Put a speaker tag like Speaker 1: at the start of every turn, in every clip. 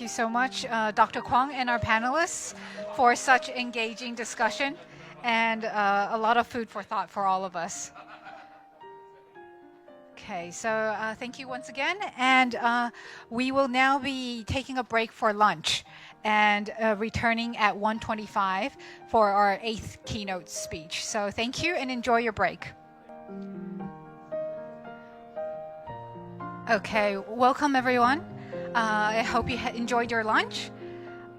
Speaker 1: Thank you so much, Dr. Kwong and our panelists, for such engaging discussion and a lot of food for thought for all of us. Okay, so thank you once again, and we will now be taking a break for lunch and returning at 1:25 for our 8th keynote speech. So thank you and enjoy your break. Okay, welcome everyone. I hope you enjoyed your lunch.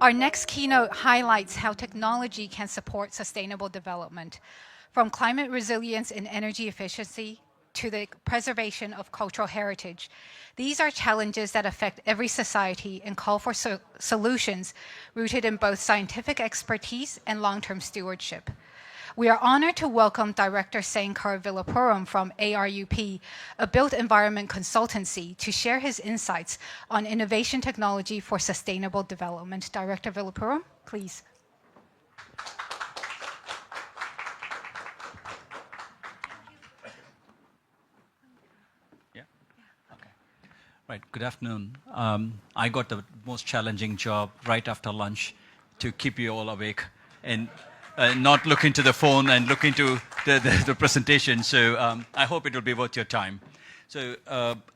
Speaker 1: Our next keynote highlights how technology can support sustainable development, from climate resilience and energy efficiency to the preservation of cultural heritage. These are challenges that affect every society and call for solutions rooted in both scientific expertise and long-term stewardship. We are honored to welcome Director Sankar Villupuram from ARUP, a built environment consultancy, to share his insights on innovation technology for sustainable development. Director Villupuram, please.
Speaker 2: Yeah? Okay. Right, good afternoon. I got the most challenging job right after lunch to keep you all awake and not look into the phone and look into the presentation. So I hope it will be worth your time. So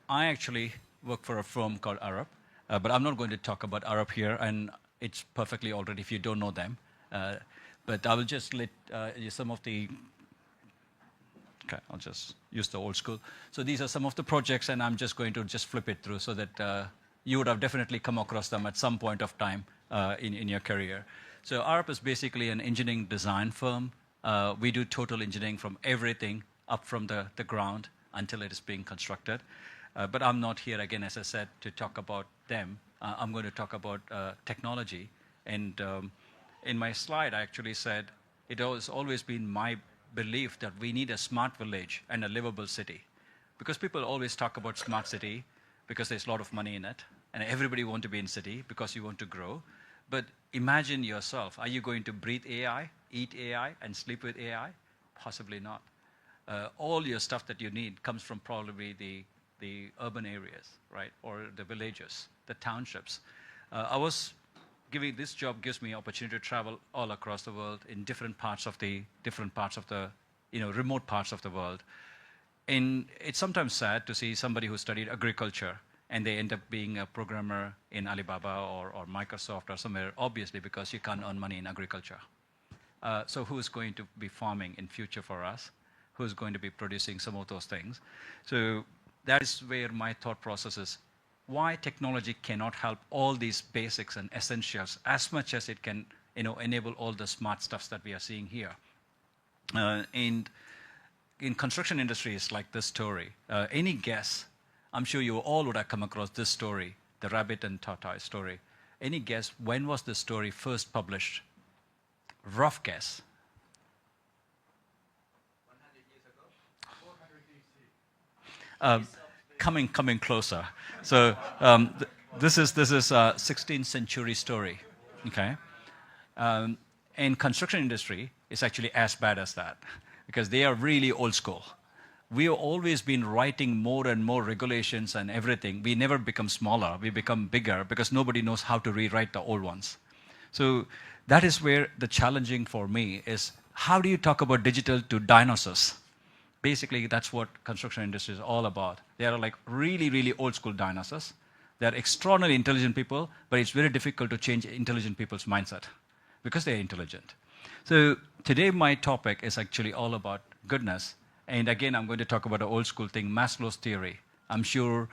Speaker 2: I actually work for a firm called ARUP, but I'm not going to talk about ARUP here, and it's perfectly all right if you don't know them. But I will just let you some of the, okay, I'll just use the old school. So these are some of the projects, and I'm just going to just flip it through so that you would have definitely come across them at some point of time in your career. So ARUP is basically an engineering design firm. We do total engineering from everything up from the ground until it is being constructed. But I'm not here, again, as I said, to talk about them. I'm going to talk about technology. And in my slide, I actually said, it has always been my belief that we need a smart village and a livable city. Because people always talk about smart city because there's a lot of money in it. And everybody wants to be in city because you want to grow. But imagine yourself, are you going to breathe AI, eat AI, and sleep with AI? Possibly not. All your stuff that you need comes from probably the urban areas, right? Or the villages, the townships. This job gives me opportunity to travel all across the world in different parts of the remote parts of the world. And it's sometimes sad to see somebody who studied agriculture and they end up being a programmer in Alibaba or Microsoft or somewhere, obviously because you can't earn money in agriculture. So who's going to be farming in future for us? Who's going to be producing some of those things? So that is where my thought process is. Why technology cannot help all these basics and essentials as much as it can enable all the smart stuffs that we are seeing here. And in construction industry, it's like this story. Any guess? I'm sure you all would have come across this story, the rabbit and tortoise story. Any guess when was this story first published? Rough guess.
Speaker 3: 100 years ago?
Speaker 2: 400 BC. Coming closer. So this is a 16th century story. Okay. And construction industry is actually as bad as that because they are really old school. We have always been writing more and more regulations and everything. We never become smaller. We become bigger because nobody knows how to rewrite the old ones. So that is where the challenging for me is, how do you talk about digital to dinosaurs? Basically, that's what construction industry is all about. They are like really, really old school dinosaurs. They're extraordinarily intelligent people, but it's very difficult to change intelligent people's mindset because they're intelligent. So today my topic is actually all about goodness. And again, I'm going to talk about an old school thing, Maslow's theory. I'm sure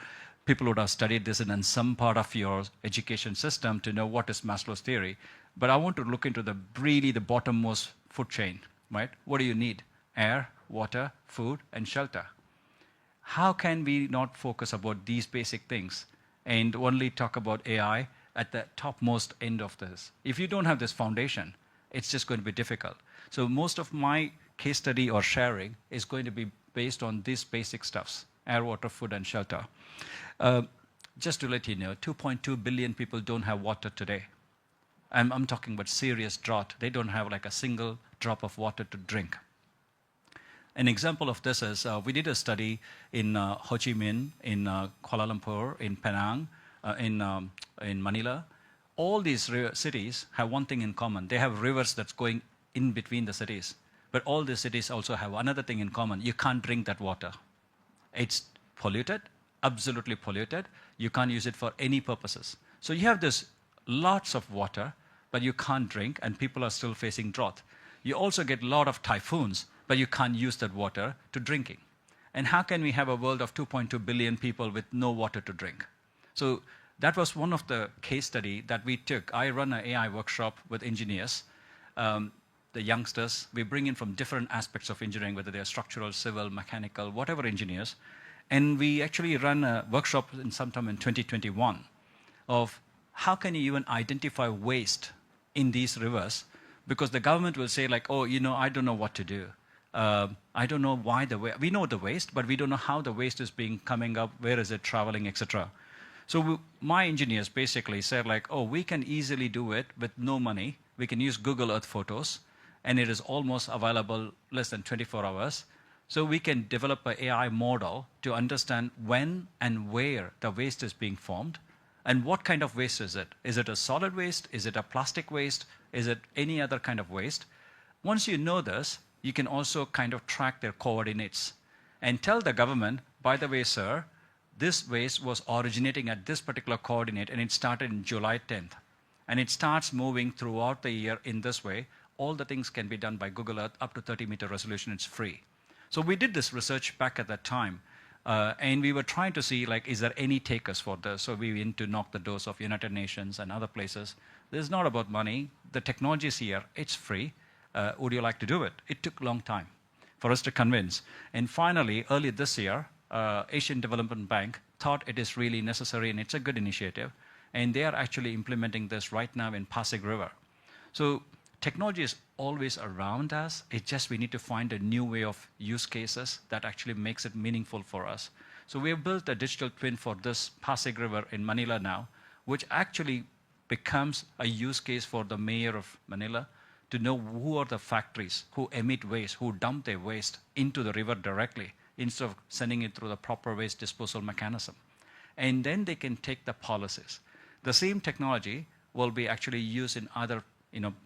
Speaker 2: people would have studied this in some part of your education system to know what is Maslow's theory. But I want to look into the bottommost food chain, right? What do you need? Air, water, food, and shelter. How can we not focus about these basic things and only talk about AI at the topmost end of this? If you don't have this foundation, it's just going to be difficult. So most of my case study or sharing is going to be based on these basic stuffs: air, water, food, and shelter. Just to let you know, 2.2 billion people don't have water today. I'm talking about serious drought. They don't have like a single drop of water to drink. An example of this is we did a study in Ho Chi Minh, in Kuala Lumpur, in Penang, in Manila, all these cities have one thing in common. They have rivers that's going in between the cities. But all the cities also have another thing in common. You can't drink that water. It's polluted, absolutely polluted. You can't use it for any purposes. So you have this lots of water, but you can't drink, and people are still facing drought. You also get a lot of typhoons, but you can't use that water to drinking. And how can we have a world of 2.2 billion people with no water to drink? So that was one of the case study that we took. I run an AI workshop with engineers, the youngsters. We bring in from different aspects of engineering, whether they're structural, civil, mechanical, whatever engineers. And we actually run a workshop sometime in 2021 of how can you even identify waste in these rivers? Because the government will say like, oh, I don't know what to do. I don't know why we know the waste, but we don't know how the waste is coming up, where is it traveling, etc. So my engineers basically said like, oh, we can easily do it with no money. We can use Google Earth photos, and it is almost available less than 24 hours. So we can develop an AI model to understand when and where the waste is being formed, and what kind of waste is it? Is it a solid waste? Is it a plastic waste? Is it any other kind of waste? Once you know this, you can also kind of track their coordinates and tell the government, by the way, sir, this waste was originating at this particular coordinate, and it started in July 10th. And it starts moving throughout the year in this way. All the things can be done by Google Earth up to 30-meter resolution. It's free. So we did this research back at that time. And we were trying to see, like, is there any takers for this? So we went to knock the doors of United Nations and other places. This is not about money. The technology is here. It's free. Would you like to do it? It took a long time for us to convince. And finally, early this year, Asian Development Bank thought it is really necessary, and it's a good initiative. And they are actually implementing this right now in Pasig River. So technology is always around us. It's just we need to find a new way of use cases that actually makes it meaningful for us. So we have built a digital twin for this Pasig River in Manila now, which actually becomes a use case for the mayor of Manila to know who are the factories who emit waste, who dump their waste into the river directly instead of sending it through the proper waste disposal mechanism. And then they can take the policies. The same technology will be actually used in other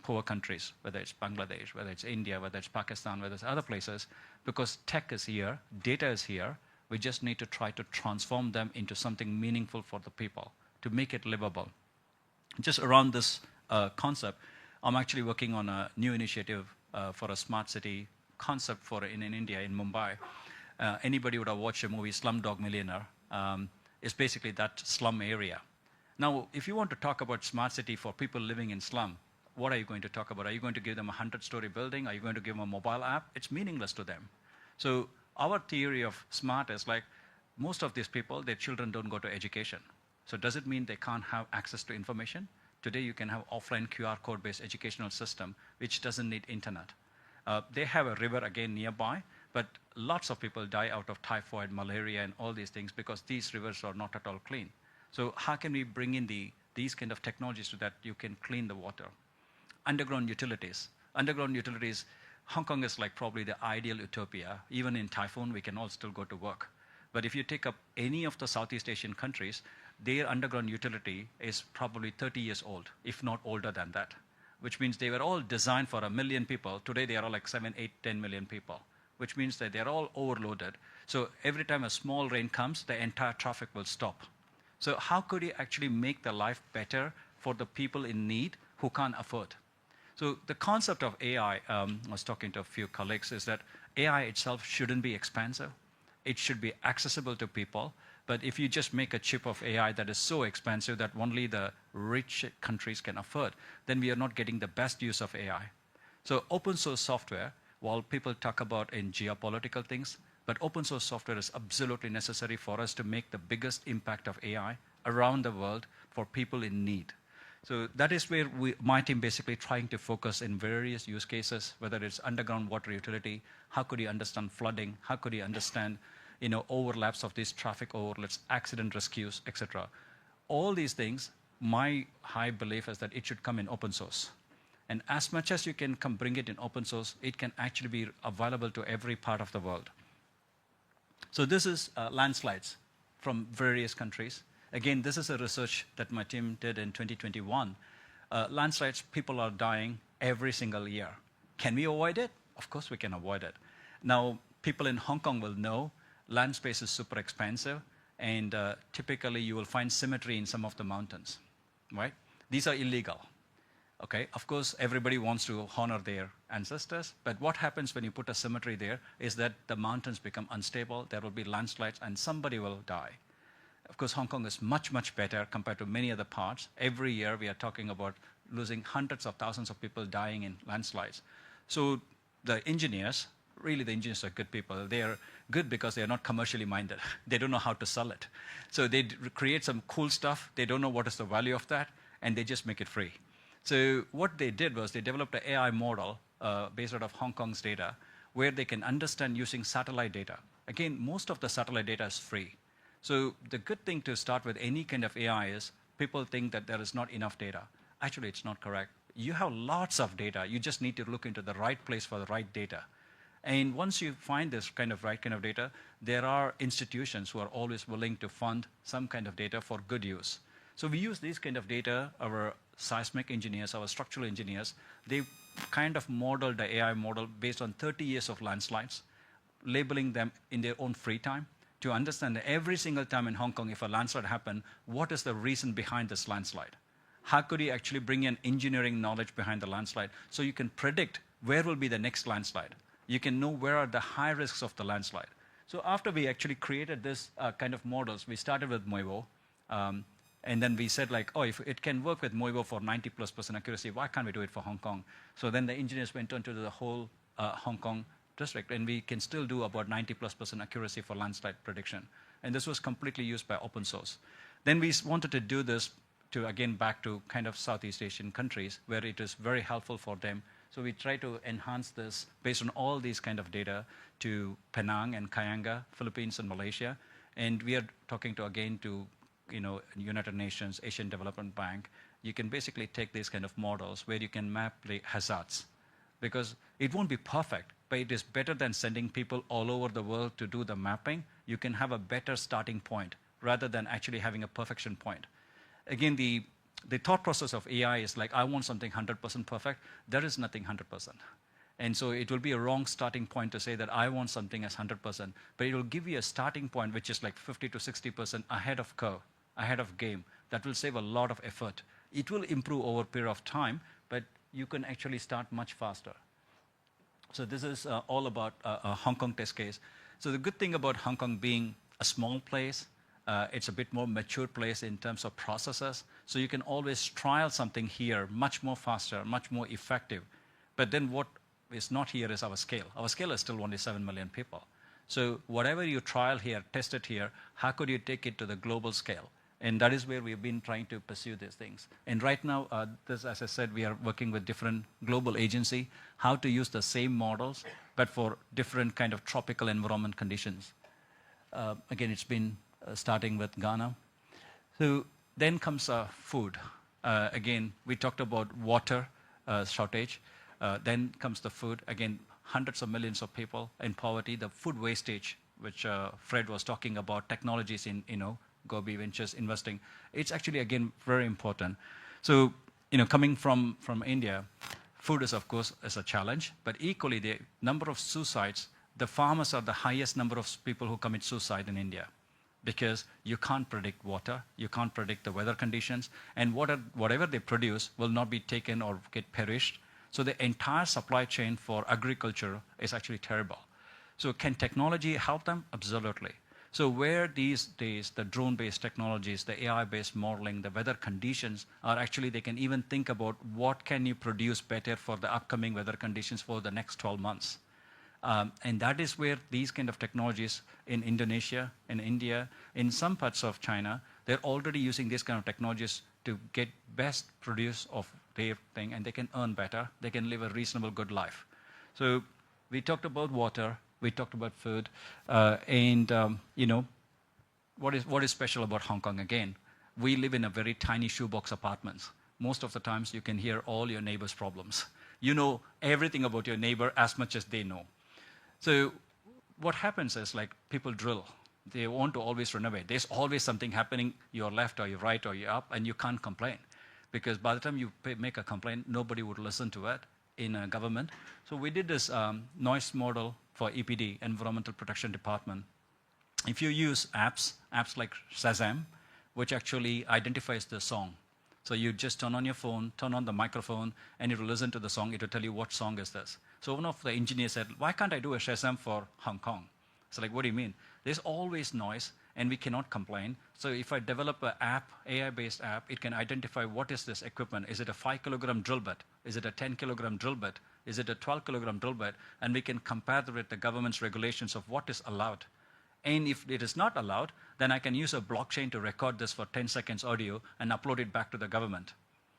Speaker 2: poor countries, whether it's Bangladesh, whether it's India, whether it's Pakistan, whether it's other places, because tech is here, data is here. We just need to try to transform them into something meaningful for the people to make it livable. Just around this concept, I'm actually working on a new initiative for a smart city concept in India, in Mumbai. Anybody would have watched a movie, Slumdog Millionaire. It's basically that slum area. Now, if you want to talk about smart city for people living in slum, what are you going to talk about? Are you going to give them a 100-story building? Are you going to give them a mobile app? It's meaningless to them. So our theory of smart is like, most of these people, their children don't go to education. So does it mean they can't have access to information? Today you can have offline QR code-based educational system, which doesn't need internet. They have a river again nearby, but lots of people die out of typhoid, malaria, and all these things because these rivers are not at all clean. So how can we bring in these kind of technologies so that you can clean the water? Underground utilities. Underground utilities, Hong Kong is like probably the ideal utopia. Even in typhoon, we can all still go to work. But if you take up any of the Southeast Asian countries, their underground utility is probably 30 years old, if not older than that, which means they were all designed for 1 million people. Today, they are all like 7, 8, 10 million people, which means that they're all overloaded. So every time a small rain comes, the entire traffic will stop. So how could you actually make the life better for the people in need who can't afford? So the concept of AI, I was talking to a few colleagues, is that AI itself shouldn't be expensive. It should be accessible to people. But if you just make a chip of AI that is so expensive that only the rich countries can afford, then we are not getting the best use of AI. So open source software, while people talk about in geopolitical things, but open source software is absolutely necessary for us to make the biggest impact of AI around the world for people in need. So that is where my team basically trying to focus in various use cases, whether it's underground water utility, how could you understand flooding, how could you understand overlaps of these traffic overlaps, accident rescues, etc. All these things, my high belief is that it should come in open source. And as much as you can bring it in open source, it can actually be available to every part of the world. So this is landslides from various countries. Again, this is a research that my team did in 2021. Landslides, people are dying every single year. Can we avoid it? Of course we can avoid it. Now, people in Hong Kong will know land space is super expensive, and typically you will find symmetry in some of the mountains, right? These are illegal. Okay, of course, everybody wants to honor their ancestors, but what happens when you put a cemetery there is that the mountains become unstable, there will be landslides, and somebody will die. Of course, Hong Kong is much, much better compared to many other parts. Every year, we are talking about losing hundreds of thousands of people dying in landslides. So the engineers, really the engineers are good people. They are good because they are not commercially minded. They don't know how to sell it. So they create some cool stuff. They don't know what is the value of that, and they just make it free. So what they did was they developed an AI model based out of Hong Kong's data, where they can understand using satellite data. Again, most of the satellite data is free. So the good thing to start with any kind of AI is people think that there is not enough data. Actually, it's not correct. You have lots of data. You just need to look into the right place for the right data. And once you find this right kind of data, there are institutions who are always willing to fund some kind of data for good use. So we use these kind of data, our seismic engineers, our structural engineers, they kind of modeled the AI model based on 30 years of landslides, labeling them in their own free time to understand that every single time in Hong Kong, if a landslide happened, what is the reason behind this landslide? How could you actually bring in engineering knowledge behind the landslide so you can predict where will be the next landslide? You can know where are the high risks of the landslide. So after we actually created this kind of models, we started with Moivo. And then we said like, oh, if it can work with Moivo for 90+% accuracy, why can't we do it for Hong Kong? So then the engineers went on to the whole Hong Kong district, and we can still do about 90+% accuracy for landslide prediction. And this was completely used by open source. Then we wanted to do this to, again, back to kind of Southeast Asian countries where it is very helpful for them. So we try to enhance this based on all these kind of data to Penang and Kayanga, Philippines and Malaysia. And we are talking to, again, to United Nations, Asian Development Bank. You can basically take these kind of models where you can map the hazards, because it won't be perfect, but it is better than sending people all over the world to do the mapping. You can have a better starting point rather than actually having a perfection point. Again, the thought process of AI is like, I want something 100% perfect. There is nothing 100%. And so it will be a wrong starting point to say that I want something as 100%, but it will give you a starting point which is like 50 to 60% ahead of curve, ahead of game. That will save a lot of effort. It will improve over a period of time, but you can actually start much faster. So this is all about a Hong Kong test case. So the good thing about Hong Kong being a small place, it's a bit more mature place in terms of processes. So you can always trial something here much more faster, much more effective. But then what is not here is our scale. Our scale is still only 7 million people. So whatever you trial here, test it here, how could you take it to the global scale? And that is where we've been trying to pursue these things. And right now, as I said, we are working with different global agencies, how to use the same models, but for different kind of tropical environment conditions. Again, it's been starting with Ghana. So then comes food. Again, we talked about water shortage. Then comes the food. Again, hundreds of millions of people in poverty. The food wastage, which Fred was talking about, technologies in Gobi Ventures investing. It's actually, again, very important. So, coming from India, food is, of course, is a challenge, but equally the number of suicides, the farmers are the highest number of people who commit suicide in India, because you can't predict water, you can't predict the weather conditions, and whatever they produce will not be taken or get perished. So the entire supply chain for agriculture is actually terrible. So can technology help them? Absolutely. So where these days the drone-based technologies, the AI-based modeling, the weather conditions are actually, they can even think about what can you produce better for the upcoming weather conditions for the next 12 months. And that is where these kind of technologies in Indonesia, in India, in some parts of China, they're already using these kind of technologies to get best produce of their thing, and they can earn better, they can live a reasonable good life. So we talked about water, we talked about food, and what is special about Hong Kong again? We live in a very tiny shoebox apartments. Most of the times you can hear all your neighbors' problems. You know everything about your neighbor as much as they know. So what happens is, like, people drill. They want to always run away. There's always something happening, you're left or you're right or you're up, and you can't complain. Because by the time you make a complaint, nobody would listen to it in a government. So we did this noise model for EPD, Environmental Protection Department. If you use apps like Shazam, which actually identifies the song. So you just turn on your phone, turn on the microphone, and it will listen to the song. It will tell you what song is this. So one of the engineers said, why can't I do a Shazam for Hong Kong? So like, what do you mean? There's always noise, and we cannot complain. So if I develop an app, AI-based app, it can identify what is this equipment. Is it a 5-kilogram drill bit? Is it a 10-kilogram drill bit? Is it a 12-kilogram drill bit? And we can compare that with the government's regulations of what is allowed. And if it is not allowed, then I can use a blockchain to record this for 10 seconds audio and upload it back to the government.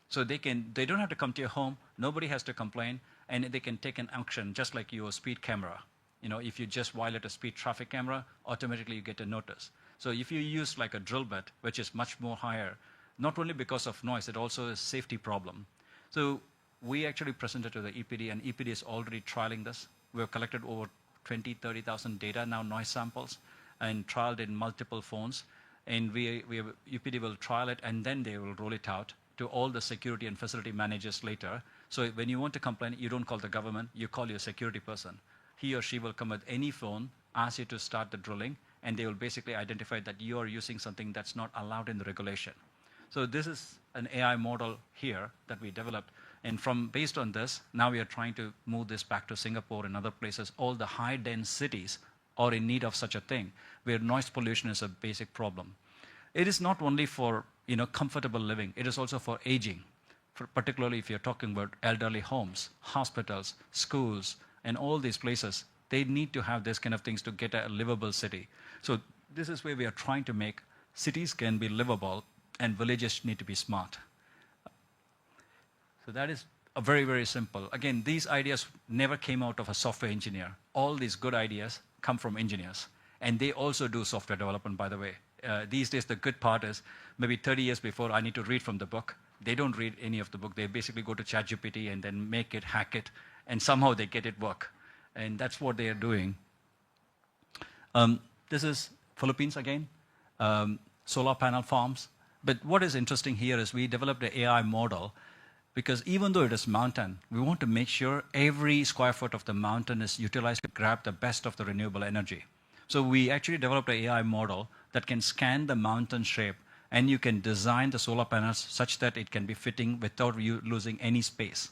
Speaker 2: So they don't have to come to your home, nobody has to complain, and they can take an action just like your speed camera. You know, if you just violate a speed traffic camera, automatically you get a notice. So if you use like a drill bit, which is much more higher, not only because of noise, it also is a safety problem. So we actually presented to the EPD, and EPD is already trialing this. We've collected over 30,000 data now, noise samples, and trialed in multiple phones. And EPD will trial it, and then they will roll it out to all the security and facility managers later. So when you want to complain, you don't call the government, you call your security person. He or she will come with any phone, ask you to start the drilling, and they will basically identify that you are using something that's not allowed in the regulation. So this is an AI model here that we developed. And based on this, now we are trying to move this back to Singapore and other places. All the high-dense cities are in need of such a thing, where noise pollution is a basic problem. It is not only for comfortable living, it is also for aging. Particularly if you're talking about elderly homes, hospitals, schools, and all these places, they need to have this kind of things to get a livable city. So this is where we are trying to make cities can be livable and villages need to be smart. So that is a very, very simple. Again, these ideas never came out of a software engineer. All these good ideas come from engineers. And they also do software development, by the way. These days, the good part is maybe 30 years before, I need to read from the book. They don't read any of the book. They basically go to ChatGPT and then make it, hack it, and somehow they get it work. And that's what they are doing. This is Philippines again, solar panel farms. But what is interesting here is we developed an AI model, because even though it is mountain, we want to make sure every square foot of the mountain is utilized to grab the best of the renewable energy. So we actually developed an AI model that can scan the mountain shape, and you can design the solar panels such that it can be fitting without you losing any space.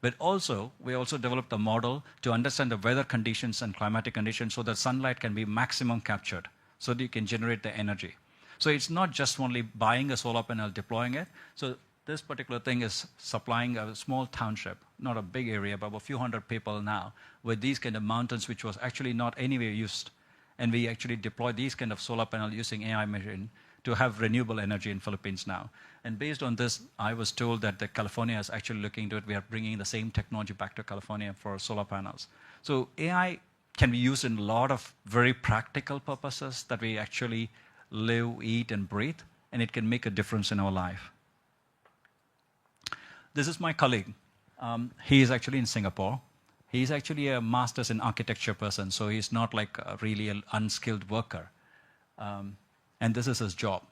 Speaker 2: But also, we also developed a model to understand the weather conditions and climatic conditions so that sunlight can be maximum captured, so that you can generate the energy. So it's not just only buying a solar panel, deploying it. So this particular thing is supplying a small township, not a big area, but a few hundred people now, with these kind of mountains, which was actually not anywhere used. And we actually deploy these kind of solar panel using AI machine to have renewable energy in Philippines now. And based on this, I was told that California is actually looking into it. We are bringing the same technology back to California for solar panels. So AI can be used in a lot of very practical purposes that we actually live, eat, and breathe, and it can make a difference in our life. This is my colleague. He is actually in Singapore. He's actually a master's in architecture person, so he's not like really an unskilled worker. And this is his job.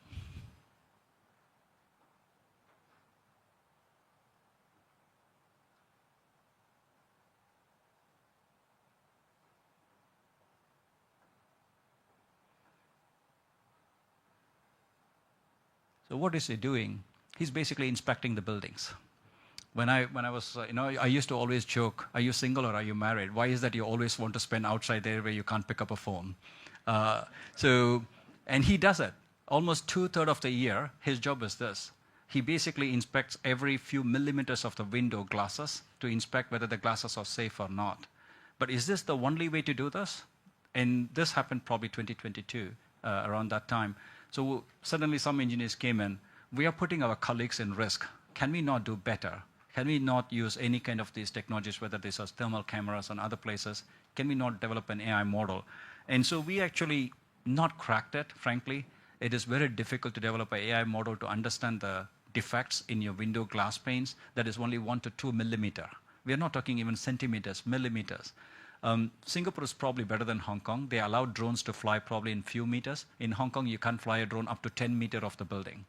Speaker 2: So what is he doing? He's basically inspecting the buildings. When I was, I used to always joke, are you single or are you married? Why is that you always want to spend outside there where you can't pick up a phone? And he does it. Almost 2/3 of the year, his job is this. He basically inspects every few millimeters of the window glasses to inspect whether the glasses are safe or not. But is this the only way to do this? And this happened probably 2022, around that time. So suddenly some engineers came in. We are putting our colleagues in risk. Can we not do better? Can we not use any kind of these technologies, whether these are thermal cameras and other places? Can we not develop an AI model? And so we actually not cracked it, frankly. It is very difficult to develop an AI model to understand the defects in your window glass panes that is only 1 to 2 millimeter. We are not talking even centimeters, millimeters. Singapore is probably better than Hong Kong. They allow drones to fly probably in few meters. In Hong Kong, you can't fly a drone up to 10 meters of the building.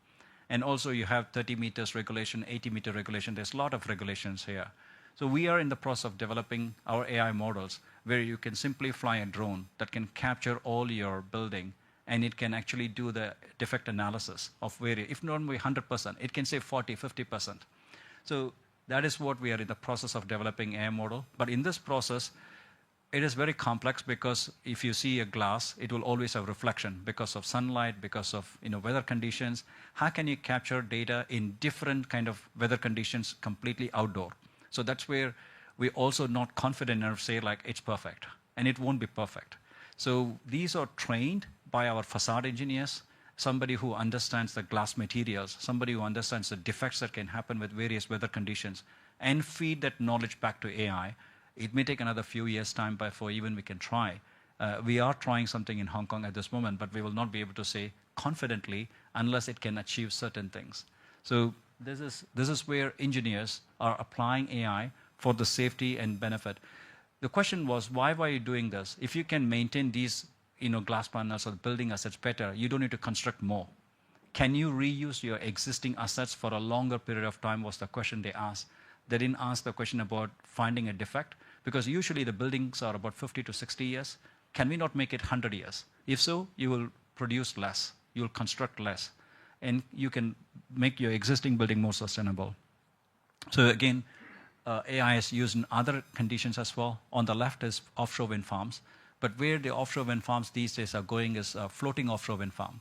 Speaker 2: And also you have 30 meters regulation, 80 meter regulation. There's a lot of regulations here. So we are in the process of developing our AI models where you can simply fly a drone that can capture all your building, and it can actually do the defect analysis of various, if not only 100%, it can say 40, 50%. So that is what we are in the process of developing AI model. But in this process, it is very complex because if you see a glass, it will always have reflection because of sunlight, because of weather conditions. How can you capture data in different kind of weather conditions completely outdoor? So that's where we're also not confident enough to say like it's perfect, and it won't be perfect. So these are trained by our facade engineers, somebody who understands the glass materials, somebody who understands the defects that can happen with various weather conditions, and feed that knowledge back to AI. It may take another few years' time before even we can try. We are trying something in Hong Kong at this moment, but we will not be able to say confidently unless it can achieve certain things. So this is where engineers are applying AI for the safety and benefit. The question was, why were you doing this? If you can maintain these glass panels or building assets better, you don't need to construct more. Can you reuse your existing assets for a longer period of time was the question they asked. They didn't ask the question about finding a defect, because usually the buildings are about 50 to 60 years. Can we not make it 100 years? If so, you will produce less, you will construct less, and you can make your existing building more sustainable. So again, AI is used in other conditions as well. On the left is offshore wind farms, but where the offshore wind farms these days are going is a floating offshore wind farm.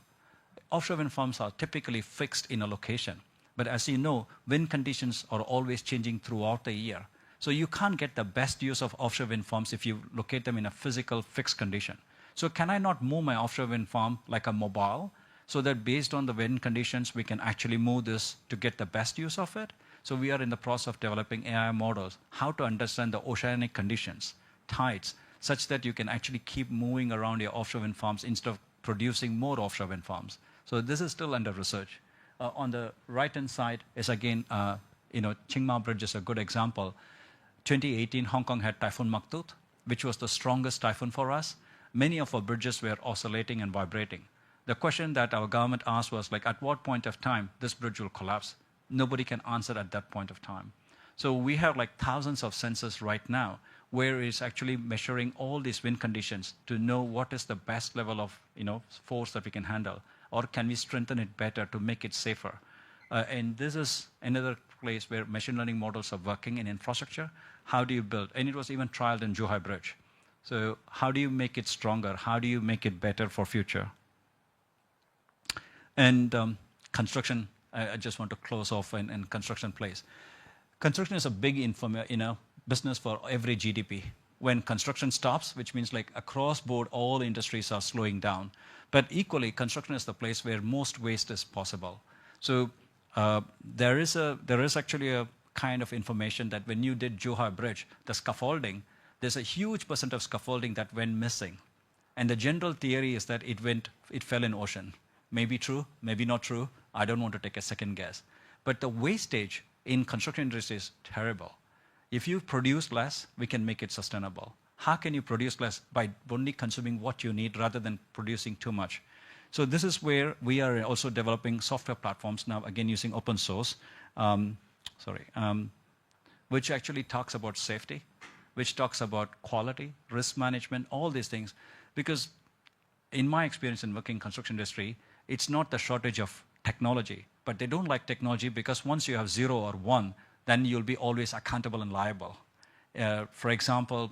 Speaker 2: Offshore wind farms are typically fixed in a location. But as you know, wind conditions are always changing throughout the year. So you can't get the best use of offshore wind farms if you locate them in a physical fixed condition. So can I not move my offshore wind farm like a mobile, so that based on the wind conditions, we can actually move this to get the best use of it? So we are in the process of developing AI models, how to understand the oceanic conditions, tides, such that you can actually keep moving around your offshore wind farms instead of producing more offshore wind farms. So this is still under research. On the right-hand side is again, Chiang Mai Bridge is a good example. 2018, Hong Kong had Typhoon Maktut, which was the strongest typhoon for us. Many of our bridges were oscillating and vibrating. The question that our government asked was like, at what point of time this bridge will collapse? Nobody can answer at that point of time. So we have like thousands of sensors right now where it's actually measuring all these wind conditions to know what is the best level of force that we can handle. Or can we strengthen it better to make it safer? And this is another place where machine learning models are working in infrastructure. How do you build? And it was even trialed in Zhuhai Bridge. So how do you make it stronger? How do you make it better for future? And construction, I just want to close off in construction place. Construction is a big business for every GDP. When construction stops, which means like across board, all industries are slowing down. But equally, construction is the place where most waste is possible. So there is actually a kind of information that when you did Zhuhai Bridge, the scaffolding, there's a huge % of scaffolding that went missing. And the general theory is that it fell in ocean. Maybe true, maybe not true. I don't want to take a second guess. But the wastage in construction industry is terrible. If you produce less, we can make it sustainable. How can you produce less? By only consuming what you need rather than producing too much. So this is where we are also developing software platforms now, again using open source, which actually talks about safety, which talks about quality, risk management, all these things. Because in my experience in working in construction industry, it's not the shortage of technology, but they don't like technology because once you have 0 or 1, then you'll be always accountable and liable. For example,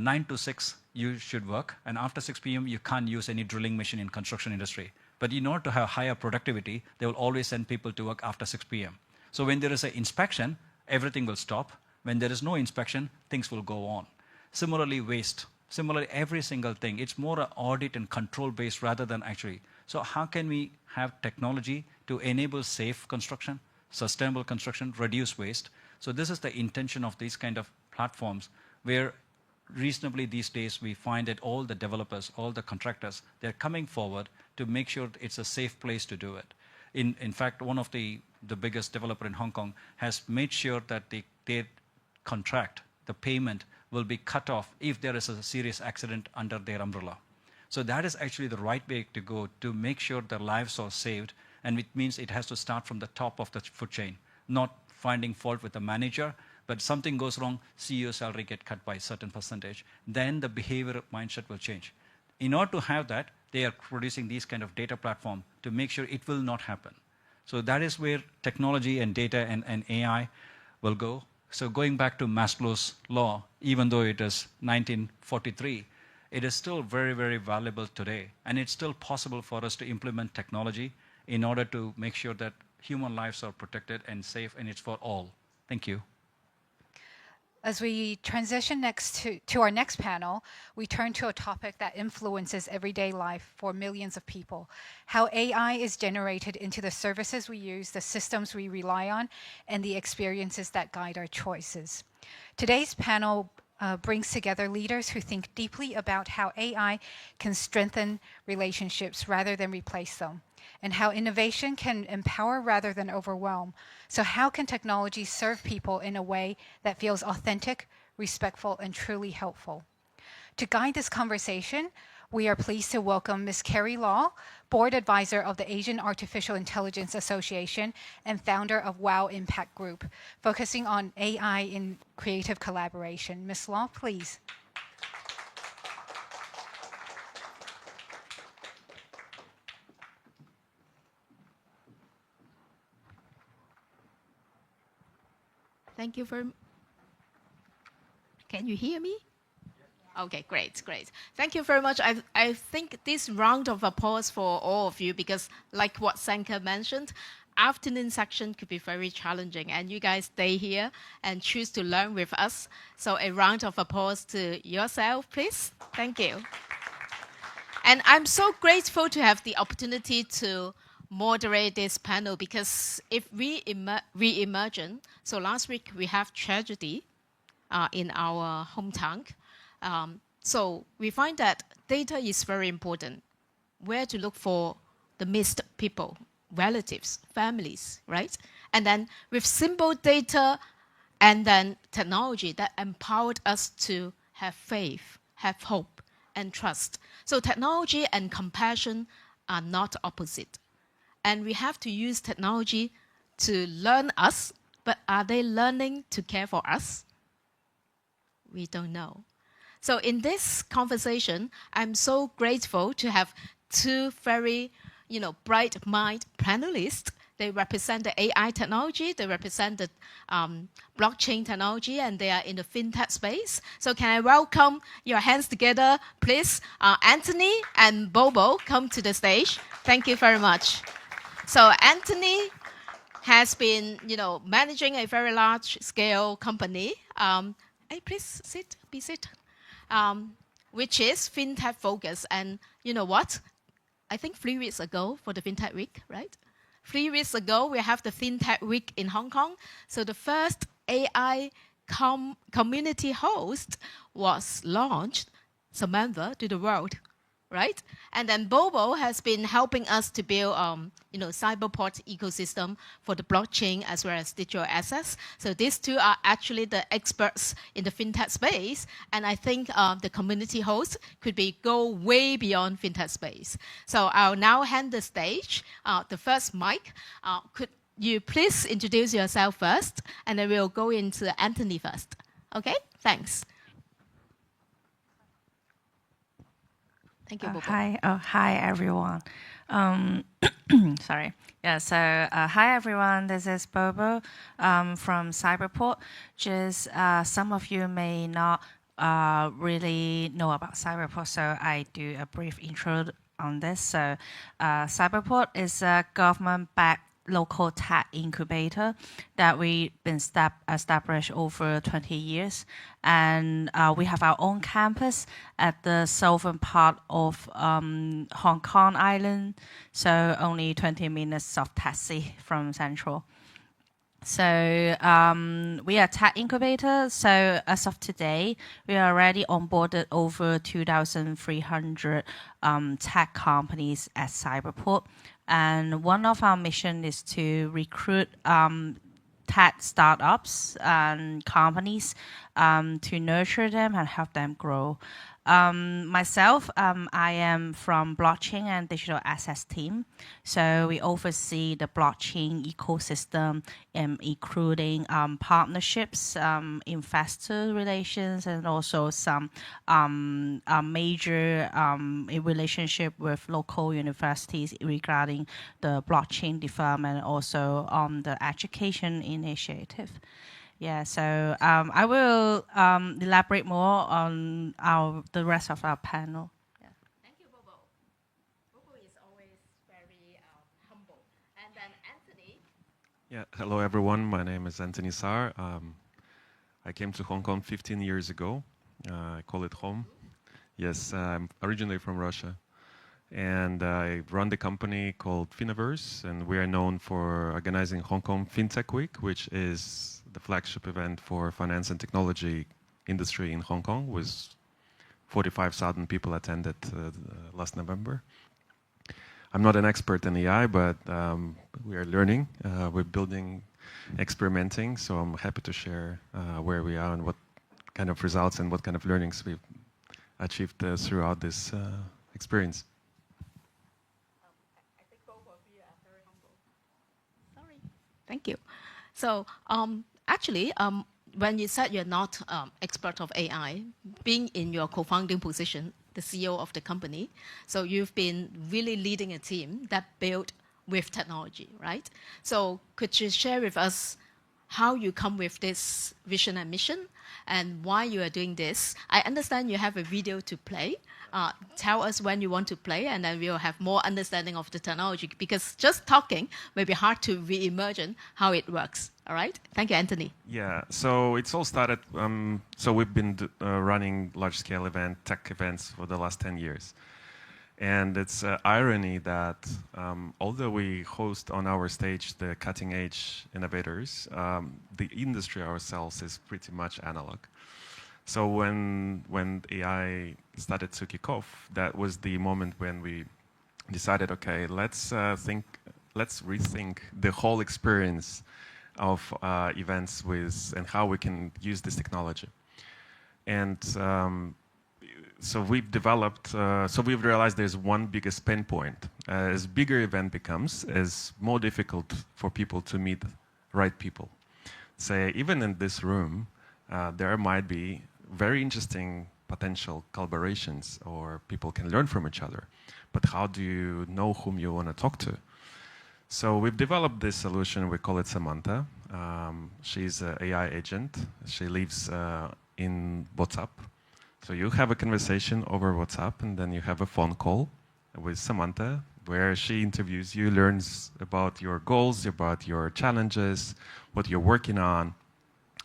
Speaker 2: 9 to 6, you should work, and after 6 p.m., you can't use any drilling machine in construction industry. But in order to have higher productivity, they will always send people to work after 6 p.m. So when there is an inspection, everything will stop. When there is no inspection, things will go on. Similarly, waste. Similarly, every single thing. It's more an audit and control based rather than actually. So how can we have technology to enable safe construction, sustainable construction, reduce waste? So this is the intention of these kind of platforms where reasonably these days we find that all the developers, all the contractors, they're coming forward to make sure it's a safe place to do it. In fact, one of the biggest developer in Hong Kong has made sure that their contract, the payment, will be cut off if there is a serious accident under their umbrella. So that is actually the right way to go to make sure their lives are saved, and it means it has to start from the top of the food chain, not finding fault with the manager, but something goes wrong, CEO salary get cut by a certain percentage, then the behavior mindset will change. In order to have that, they are producing these kind of data platform to make sure it will not happen. So that is where technology and data and AI will go. So going back to Maslow's law, even though it is 1943, it is still very, very valuable today. And it's still possible for us to implement technology in order to make sure that human lives are protected and safe, and it's for all. Thank you.
Speaker 1: As we transition next to our next panel, we turn to a topic that influences everyday life for millions of people: how AI is generated into the services we use, the systems we rely on, and the experiences that guide our choices. Today's panel brings together leaders who think deeply about how AI can strengthen relationships rather than replace them, and how innovation can empower rather than overwhelm. So how can technology serve people in a way that feels authentic, respectful, and truly helpful? To guide this conversation, we are pleased to welcome Ms. Carrie Law, Board Advisor of the Asian Artificial Intelligence Association and founder of WOW Impact Group, focusing on AI in creative collaboration. Ms. Law, please.
Speaker 3: Thank you very much. Can you hear me? Okay, great. Thank you very much. I think this round of applause for all of you, because like what Sankar mentioned, afternoon section could be very challenging, and you guys stay here and choose to learn with us. So a round of applause to yourself, please. Thank you. And I'm so grateful to have the opportunity to moderate this panel, because if we reimagine, so last week we have tragedy in our hometown. So we find that data is very important. Where to look for the missed people, relatives, families, right? And then with simple data and then technology that empowered us to have faith, have hope, and trust. So technology and compassion are not opposite. And we have to use technology to learn us, but are they learning to care for us? We don't know. So in this conversation, I'm so grateful to have two very, bright-minded panelists. They represent the AI technology, they represent the blockchain technology, and they are in the fintech space. So can I welcome your hands together, please? Anthony and Bobo, come to the stage. Thank you very much. So Anthony has been, managing a very large-scale company. Hey, please be seated. Which is fintech focused. And you know what? I think 3 weeks ago for the fintech week, right? 3 weeks ago, we have the fintech week in Hong Kong. So the first AI community host was launched, Samantha, to the world, right? And then Bobo has been helping us to build, Cyberport ecosystem for the blockchain as well as digital assets. So these two are actually the experts in the fintech space. And I think the community host could go way beyond fintech space. So I'll now hand the stage, the first mic. Could you please introduce yourself first, and then we'll go into Anthony first. Okay, thanks. Thank you, Bobo.
Speaker 4: Hi, everyone. Sorry. Yeah, so hi, everyone. This is Bobo from Cyberport. Just some of you may not really know about Cyberport, so I do a brief intro on this. So Cyberport is a government-backed local tech incubator that we've been established over 20 years. And we have our own campus at the southern part of Hong Kong Island, so only 20 minutes of taxi from Central. So we are a tech incubator. So as of today, we are already onboarded over 2,300 tech companies at Cyberport. And one of our mission is to recruit tech startups and companies to nurture them and help them grow. Myself, I am from blockchain and digital assets team. So we oversee the blockchain ecosystem, including partnerships, investor relations, and also some major relationship with local universities regarding the blockchain development, and also the education initiative. Yeah, so I will elaborate more on the rest of our panel. Yeah.
Speaker 3: Thank you, Bobo. Bobo is always very humble. And then Anthony.
Speaker 5: Yeah, hello everyone. My name is Anthony Sarr. I came to Hong Kong 15 years ago. I call it home. Yes, I'm originally from Russia. And I run the company called Finoverse, and we are known for organizing Hong Kong FinTech Week, which is the flagship event for finance and technology industry in Hong Kong, with 45,000 people attended last November. I'm not an expert in AI, but we are learning. We're building, experimenting, so I'm happy to share where we are and what kind of results and what kind of learnings we've achieved throughout this experience.
Speaker 3: I think both of you are very humble. Sorry. Thank you. So actually, when you said you're not expert of AI, being in your co-founding position, the CEO of the company, so you've been really leading a team that built with technology, right? So could you share with us how you come with this vision and mission and why you are doing this? I understand you have a video to play. Tell us when you want to play, and then we'll have more understanding of the technology, because just talking may be hard to re-imagine how it works. All right? Thank you, Anthony.
Speaker 5: Yeah, so it's all started, so we've been running large-scale tech events for the last 10 years. And it's irony that although we host on our stage the cutting-edge innovators, the industry ourselves is pretty much analog. So when AI started to kick off, that was the moment when we decided, okay, let's rethink the whole experience of events and how we can use this technology. And so we've developed, so we've realized there's one biggest pain point. As bigger event becomes, as more difficult for people to meet right people. Say, even in this room, there might be very interesting potential collaborations, or people can learn from each other. But how do you know whom you want to talk to? So we've developed this solution, we call it Samantha. She's an AI agent. She lives in WhatsApp. So you have a conversation over WhatsApp, and then you have a phone call with Samantha, where she interviews you, learns about your goals, about your challenges, what you're working on,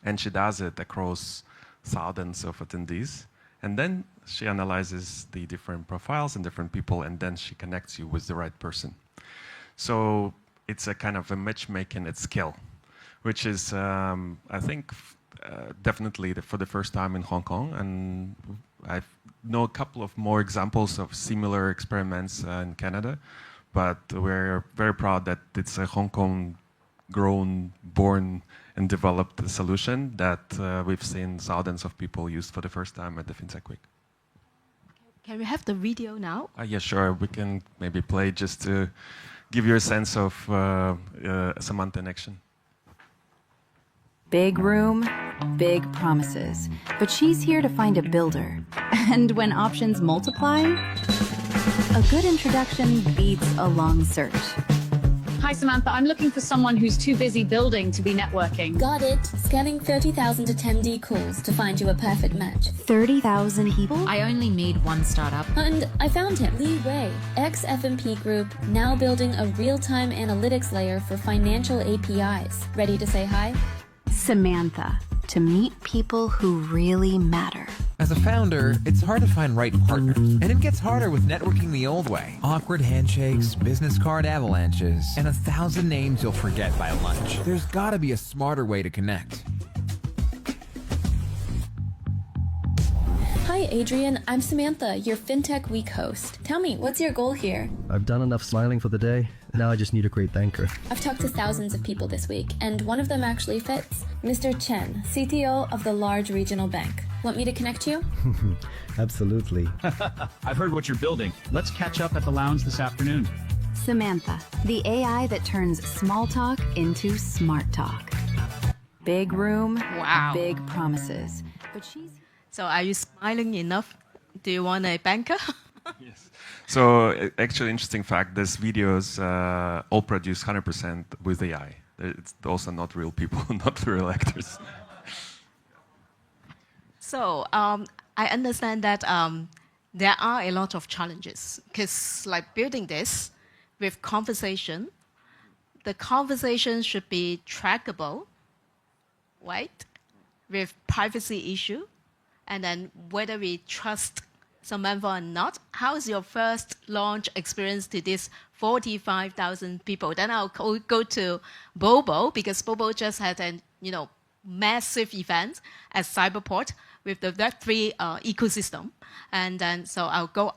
Speaker 5: and she does it across thousands of attendees. And then she analyzes the different profiles and different people, and then she connects you with the right person. So it's a kind of a matchmaking at scale, which is, I think, definitely for the first time in Hong Kong. And I know a couple of more examples of similar experiments in Canada, but we're very proud that it's a Hong Kong grown, born, and developed solution that we've seen thousands of people use for the first time at the FinTech Week.
Speaker 3: Can we have the video now?
Speaker 5: Yeah, sure. We can maybe play just to give you a sense of Samantha in action.
Speaker 6: Big room, big promises. But she's here to find a builder. And when options multiply, a good introduction beats a long search.
Speaker 7: Hi, Samantha. I'm looking for someone who's too busy building to be networking.
Speaker 8: Got it. Scanning 30,000 attendee calls to find you a perfect match.
Speaker 6: 30,000 people?
Speaker 9: I only need one startup.
Speaker 8: And I found him. Li Wei, ex-F&P Group, now building a real-time analytics layer for financial APIs. Ready to say hi?
Speaker 6: Samantha, to meet people who really matter.
Speaker 10: As a founder, it's hard to find right partners, and it gets harder with networking the old way. Awkward handshakes, business card avalanches, and 1,000 names you'll forget by lunch. There's gotta be a smarter way to connect.
Speaker 8: Hi Hi, Adrian. I'm Samantha, your FinTech Week host. Tell me, what's your goal here?
Speaker 9: I've done enough smiling for the day. Now I just need a great thanker.
Speaker 8: I've talked to thousands of people this week, and one of them actually fits. Mr. Chen, CTO of the large regional bank. Want me to connect you?
Speaker 9: Absolutely.
Speaker 11: I've heard what you're building. Let's catch up at the lounge this afternoon.
Speaker 6: Samantha, the AI that turns small talk into smart talk. Big room,
Speaker 3: Wow.
Speaker 6: big promises. But she's...
Speaker 3: So are you smiling enough? Do you want a banker?
Speaker 5: Yes. So actually, interesting fact, these videos all produced 100% with AI. It's also not real people, not real actors.
Speaker 3: So I understand that there are a lot of challenges because like building this with conversation, the conversation should be trackable, right? With privacy issue, and then whether we trust Samantha or not. How's your first launch experience to this 45,000 people? Then I'll go to Bobo because Bobo just had a massive event at Cyberport with the Web3 ecosystem, and then so I'll go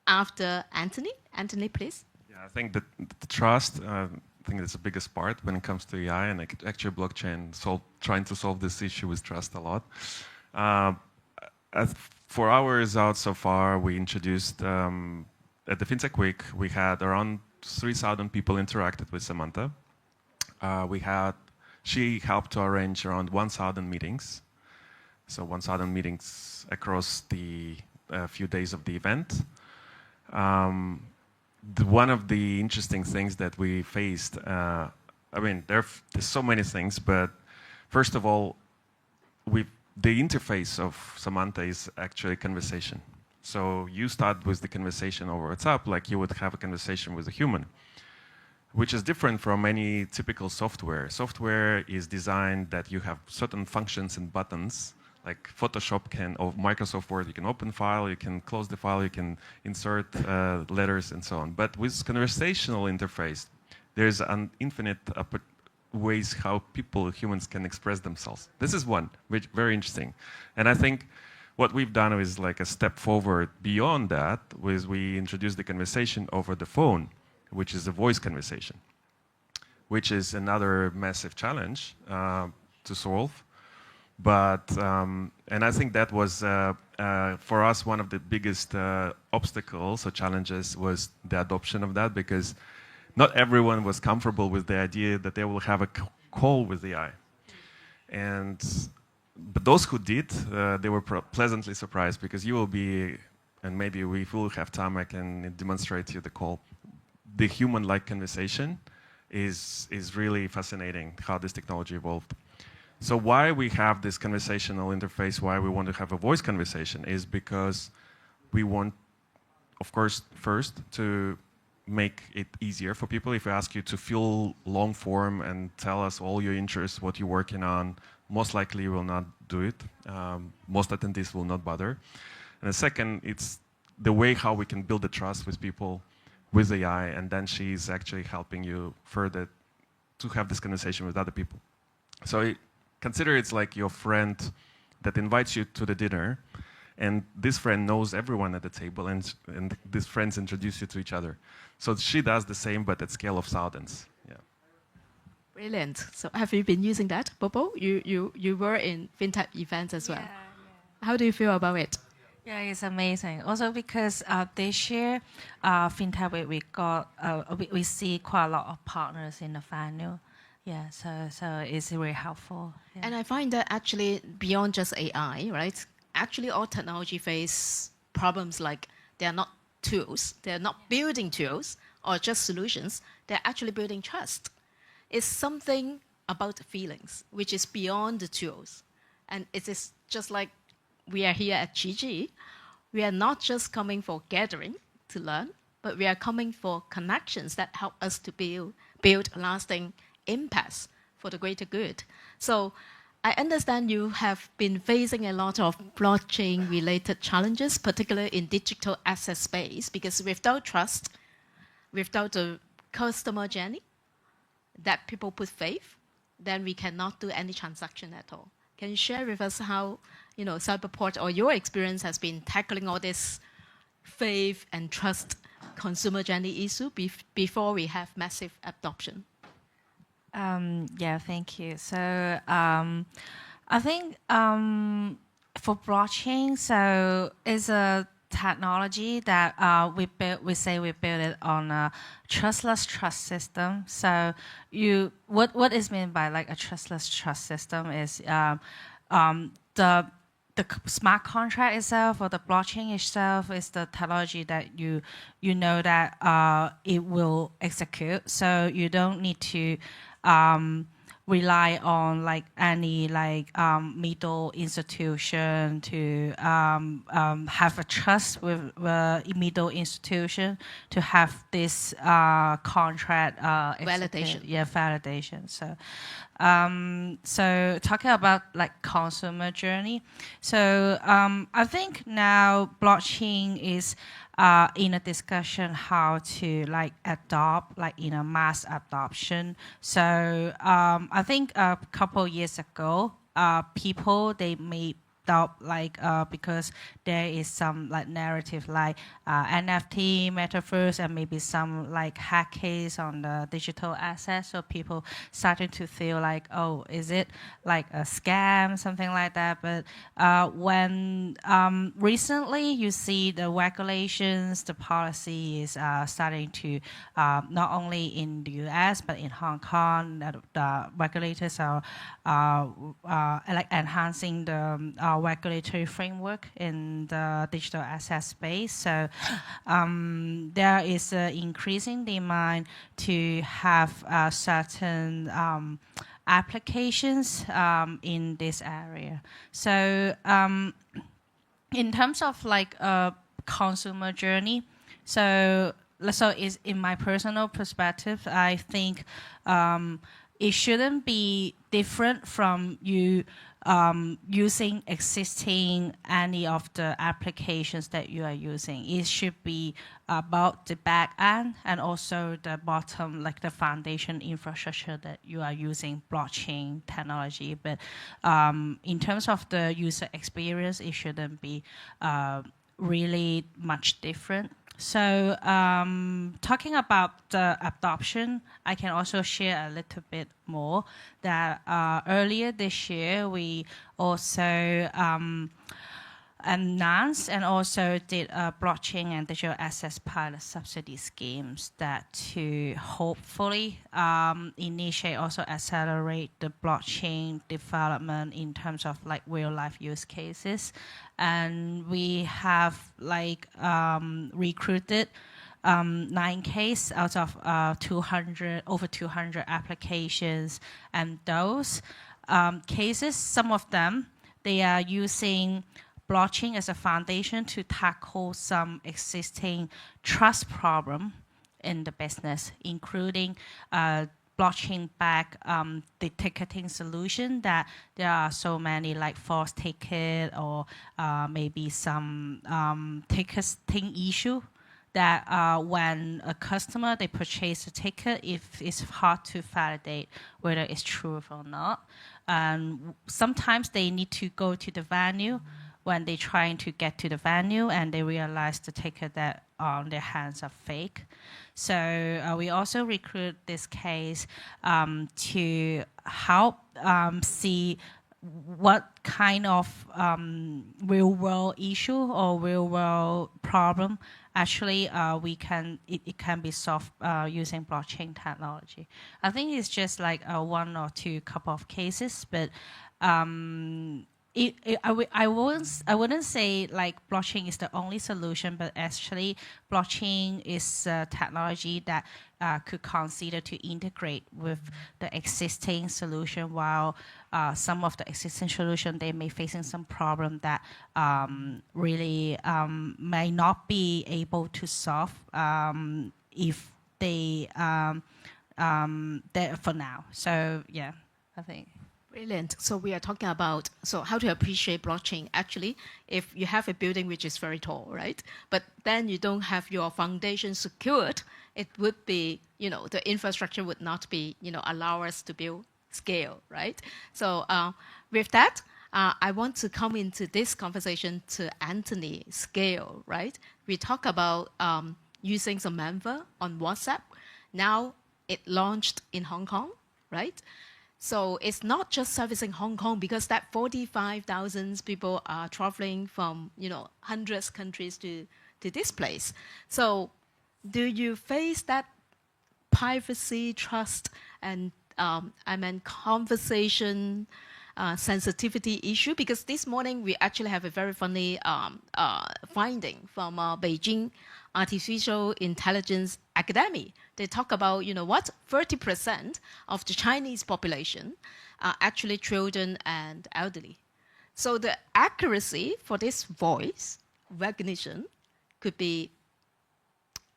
Speaker 3: after Anthony. Anthony, please.
Speaker 5: Yeah, I think that the trust. I think that's the biggest part when it comes to AI, and actually blockchain trying to solve this issue with trust a lot. For our results so far, we introduced at the FinTech Week, we had around 3,000 people interacted with Samantha. She helped to arrange around 1,000 meetings. So 1,000 meetings across the few days of the event. One of the interesting things that we faced, there's so many things, but first of all, the interface of Samantha is actually conversation. So you start with the conversation over WhatsApp like you would have a conversation with a human, which is different from any typical software. Software is designed that you have certain functions and buttons, like Photoshop or Microsoft Word, you can open file, you can close the file, you can insert letters and so on. But with conversational interface, there's an infinite ways how humans can express themselves. This is one, which very interesting. And I think what we've done is like a step forward beyond that, was we introduced the conversation over the phone, which is a voice conversation, which is another massive challenge to solve. But, and I think that was, for us, one of the biggest obstacles or challenges was the adoption of that, because not everyone was comfortable with the idea that they will have a call with AI. But those who did, they were pleasantly surprised, because you will be, and maybe we will have time, I can demonstrate to you the call. The human-like conversation is really fascinating, how this technology evolved. So why we have this conversational interface, why we want to have a voice conversation, is because we want, of course, first to make it easier for people. If we ask you to fill long form and tell us all your interests, what you're working on, most likely you will not do it. Most attendees will not bother. And the second, it's the way how we can build the trust with people with AI, and then she's actually helping you further to have this conversation with other people. So consider it's like your friend that invites you to the dinner, and this friend knows everyone at the table, and these friends introduce you to each other. So she does the same, but at scale of thousands. Yeah.
Speaker 3: Brilliant. So have you been using that, Bobo? You were in FinTech events as well.
Speaker 4: Yeah.
Speaker 3: How do you feel about it?
Speaker 4: Yeah, it's amazing. Also because this year, FinTech we see quite a lot of partners in the venue. Yeah, so it's really helpful. Yeah.
Speaker 3: And I find that actually beyond just AI, right? Actually, all technology face problems like they are not tools, they're not building tools or just solutions, they're actually building trust. It's something about feelings, which is beyond the tools. And it is just like we are here at GG, we are not just coming for gathering to learn, but we are coming for connections that help us to build lasting impacts for the greater good. So I understand you have been facing a lot of blockchain-related challenges, particularly in digital asset space, because without trust, without the customer journey that people put faith, then we cannot do any transaction at all. Can you share with us how, Cyberport or your experience has been tackling all this faith and trust consumer journey issue before we have massive adoption?
Speaker 4: Yeah, thank you. So I think for blockchain, so it's a technology that we built it on a trustless trust system. So what is meant by like a trustless trust system is the smart contract itself or the blockchain itself is the technology that you know that it will execute. So you don't need to rely on like any middle institution to have a trust with the middle institution to have this contract
Speaker 3: validation.
Speaker 4: Yeah, validation. So talking about like consumer journey. So I think now blockchain is in a discussion how to like adopt like in a mass adoption. So I think a couple years ago, people they made doubt like because there is some like narrative like NFT, metaverse, and maybe some like hack case on the digital assets. So people started to feel like, oh, is it like a scam, something like that. But when recently you see the regulations, the policy is starting to not only in the US but in Hong Kong, the regulators are like enhancing the regulatory framework in the digital asset space. So there is an increasing demand to have certain applications in this area. So in terms of like a consumer journey, so is in my personal perspective, I think it shouldn't be different from you using existing any of the applications that you are using. It should be about the back end and also the bottom, like the foundation infrastructure that you are using blockchain technology. But in terms of the user experience, it shouldn't be really much different. So talking about the adoption, I can also share a little bit more that earlier this year, we also announced and also did a blockchain and digital assets pilot subsidy schemes that to hopefully initiate, also accelerate the blockchain development in terms of like real life use cases. And we have like recruited 9 cases out of over 200 applications. And those cases, some of them, they are using blockchain as a foundation to tackle some existing trust problem in the business, including blockchain-backed the ticketing solution that there are so many like false ticket or maybe some ticketing issue that when a customer, they purchase a ticket, if it's hard to validate whether it's true or not. And sometimes they need to go to the venue when they're trying to get to the venue and they realize the ticket that on their hands are fake. So we also recruit this case to help see what kind of real-world issue or real-world problem actually it can be solved using blockchain technology. I think it's just like 1 or 2 couple of cases, but I wouldn't say like blockchain is the only solution, but actually blockchain is a technology that could consider to integrate with the existing solution, while some of the existing solution, they may facing some problem that really may not be able to solve if they for now. So yeah, I think.
Speaker 3: Brilliant. So we are talking about how to appreciate blockchain. Actually, if you have a building which is very tall, right? But then you don't have your foundation secured, it would be, the infrastructure would not be, allow us to build scale, right? So with that, I want to come into this conversation to Anthony scale, right? We talk about using Samantha on WhatsApp. Now it launched in Hong Kong, right? So it's not just servicing Hong Kong, because that 45,000 people are traveling from, hundreds of countries to this place. So do you face that privacy, trust, and conversation sensitivity issue? Because this morning we actually have a very funny finding from Beijing Artificial Intelligence Academy. They talk about, 30% of the Chinese population are actually children and elderly. So the accuracy for this voice recognition could be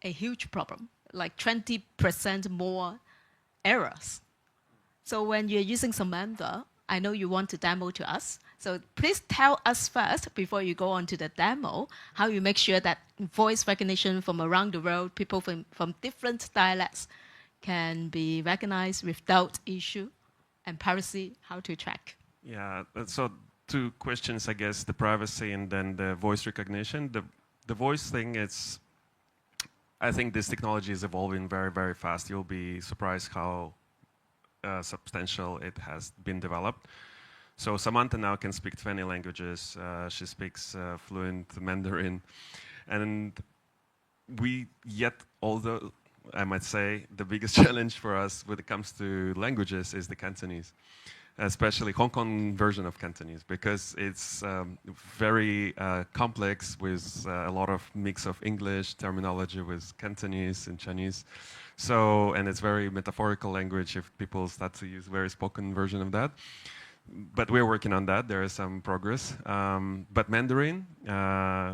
Speaker 3: a huge problem, like 20% more errors. So when you're using Samantha, I know you want to demo to us. So please tell us first, before you go on to the demo, how you make sure that voice recognition from around the world, people from different dialects, can be recognized without issue, and privacy, how to track.
Speaker 5: Yeah, so 2 questions, I guess, the privacy and then the voice recognition. The voice thing, I think this technology is evolving very, very fast. You'll be surprised how substantial it has been developed. So Samantha now can speak 20 languages. She speaks fluent Mandarin. And although I might say the biggest challenge for us when it comes to languages is the Cantonese, especially Hong Kong version of Cantonese, because it's very complex with a lot of mix of English terminology with Cantonese and Chinese. So, and it's very metaphorical language if people start to use very spoken version of that. But we're working on that. There is some progress. But Mandarin,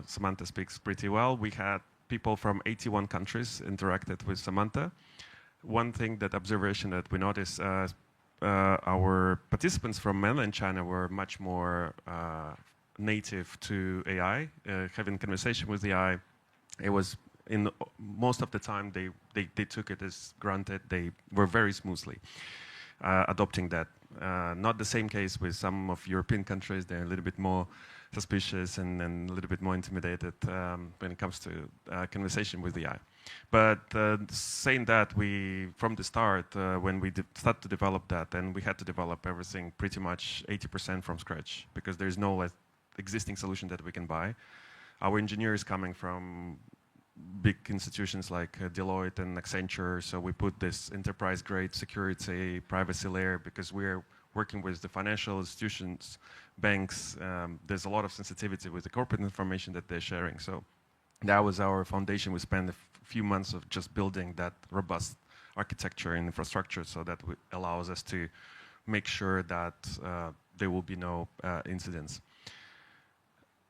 Speaker 5: Samantha speaks pretty well. We had people from 81 countries interacted with Samantha. One thing, observation that we noticed, our participants from mainland China were much more native to AI, having conversation with the AI. It was, in most of the time, they took it as granted. They were very smoothly adopting that. Not the same case with some of European countries. They're a little bit more suspicious and a little bit more intimidated when it comes to conversation with the AI. But saying that, from the start, when we started to develop that, and we had to develop everything pretty much 80% from scratch, because there's no existing solution that we can buy. Our engineers coming from big institutions like Deloitte and Accenture, so we put this enterprise-grade security privacy layer, because we're working with the financial institutions, banks. There's a lot of sensitivity with the corporate information that they're sharing. So that was our foundation. We spent a few months of just building that robust architecture and infrastructure, so that allows us to make sure that there will be no incidents.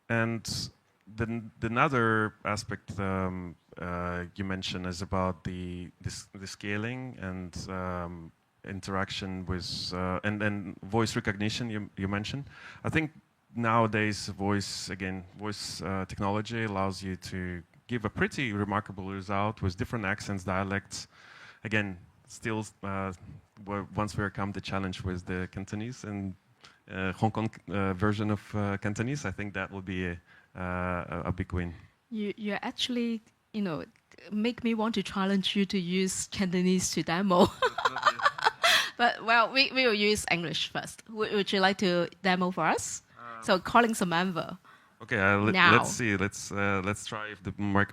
Speaker 5: And another aspect you mentioned is about the scaling and interaction with and voice recognition. You mentioned. I think nowadays voice technology allows you to give a pretty remarkable result with different accents, dialects. Again, still once we overcome the challenge with the Cantonese and Hong Kong version of Cantonese, I think that will be a big win.
Speaker 3: You actually, make me want to challenge you to use Cantonese to demo. But well, we will use English first. Would you like to demo for us? So calling Samantha.
Speaker 5: Okay, let's see. Let's try if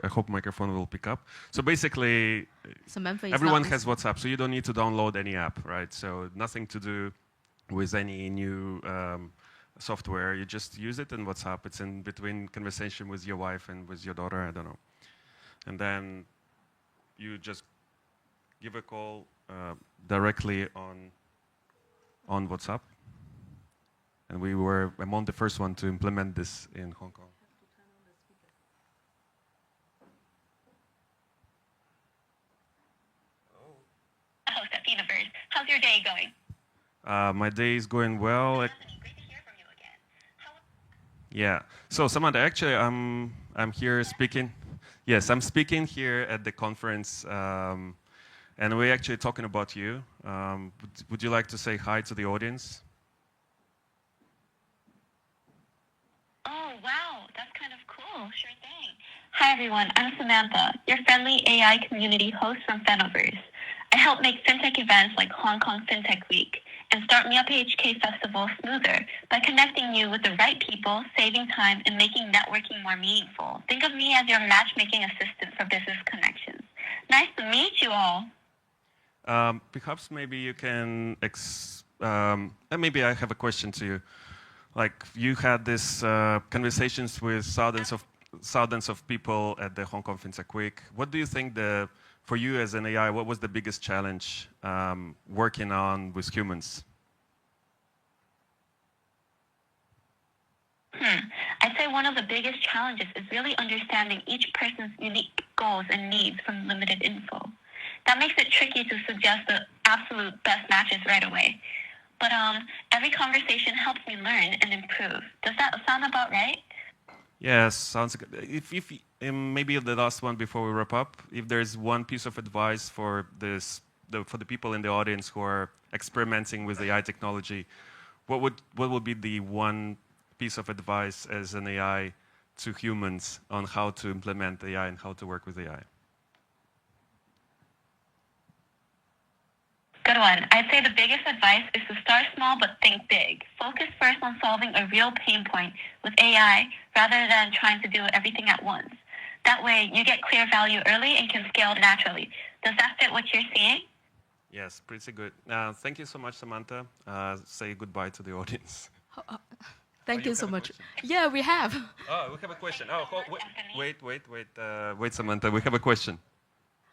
Speaker 5: I hope microphone will pick up. So basically,
Speaker 3: Samantha
Speaker 5: everyone has WhatsApp, so you don't need to download any app, right? So nothing to do with any new software. You just use it in WhatsApp. It's in between conversation with your wife and with your daughter, I don't know. And then you just give a call directly on WhatsApp. And we were among the first one to implement this in Hong Kong.
Speaker 12: Host at Finoverse. How's your day going?
Speaker 5: My day is going well.
Speaker 12: Great to hear from you again.
Speaker 5: Yeah. So Samantha, actually, I'm here speaking. Yes, I'm speaking here at the conference, and we're actually talking about you. Would you like to say hi to the audience?
Speaker 12: kind of cool. Sure thing. Hi, everyone. I'm Samantha, your friendly AI community host from Finoverse. I help make fintech events like Hong Kong FinTech Week and Start Me Up HK Festival smoother by connecting you with the right people, saving time, and making networking more meaningful. Think of me as your matchmaking assistant for business connections. Nice to meet you all.
Speaker 5: Perhaps maybe you can, maybe I have a question to you. Like you had these conversations with thousands of people at the Hong Kong FinTech Week. What do you think for you as an AI, what was the biggest challenge working on with humans?
Speaker 12: I'd say one of the biggest challenges is really understanding each person's unique goals and needs from limited info. That makes it tricky to suggest the absolute best matches right away. But every conversation helps me learn and improve. Does that sound about right?
Speaker 5: Yes, sounds good. If maybe the last one before we wrap up, if there's one piece of advice for the people in the audience who are experimenting with AI technology, what would be the one piece of advice as an AI to humans on how to implement AI and how to work with AI?
Speaker 12: Good one. I'd say the biggest advice is to start small but think big. Focus first on solving a real pain point with AI rather than trying to do everything at once. That way, you get clear value early and can scale naturally. Does that fit what you're seeing?
Speaker 5: Yes, pretty good. Thank you so much, Samantha. Say goodbye to the audience.
Speaker 3: Thank you so much. Yeah, we have.
Speaker 5: Oh, we have a question. Oh, wait, Samantha. We have a question.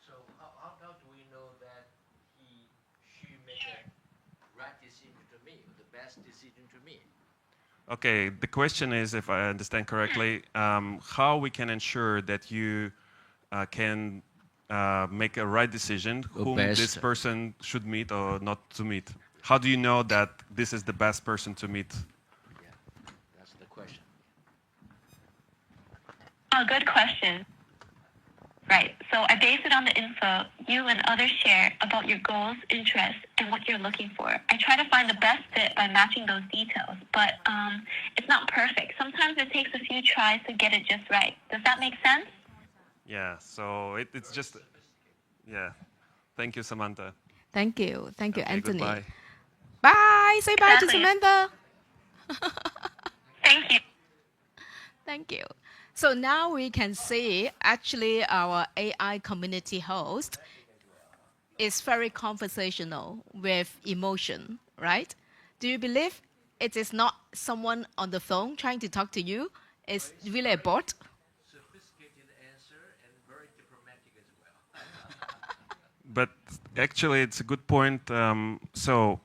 Speaker 13: So how do we know that she made the right decision to me, the best decision to me?
Speaker 5: Okay, the question is, if I understand correctly, how we can ensure that you can make a right decision, whom this person should meet or not to meet. How do you know that this is the best person to meet?
Speaker 13: Yeah, that's the question.
Speaker 12: Oh, good question. Right, so I base it on the info you and others share about your goals, interests, and what you're looking for. I try to find the best fit by matching those details, but it's not perfect. Sometimes it takes a few tries to get it just right. Does that make sense?
Speaker 5: Yeah, so it's just, yeah. Thank you, Samantha.
Speaker 3: Thank you, Anthony.
Speaker 5: Goodbye.
Speaker 3: Bye. Say bye to
Speaker 12: Exactly.
Speaker 3: Samantha.
Speaker 12: Thank you.
Speaker 3: Thank you. So now we can see actually our AI community host is very conversational with emotion, right? Do you believe it is not someone on the phone trying to talk to you? It's really a bot?
Speaker 13: Sophisticated answer and very diplomatic as well.
Speaker 5: But actually, it's a good point. So,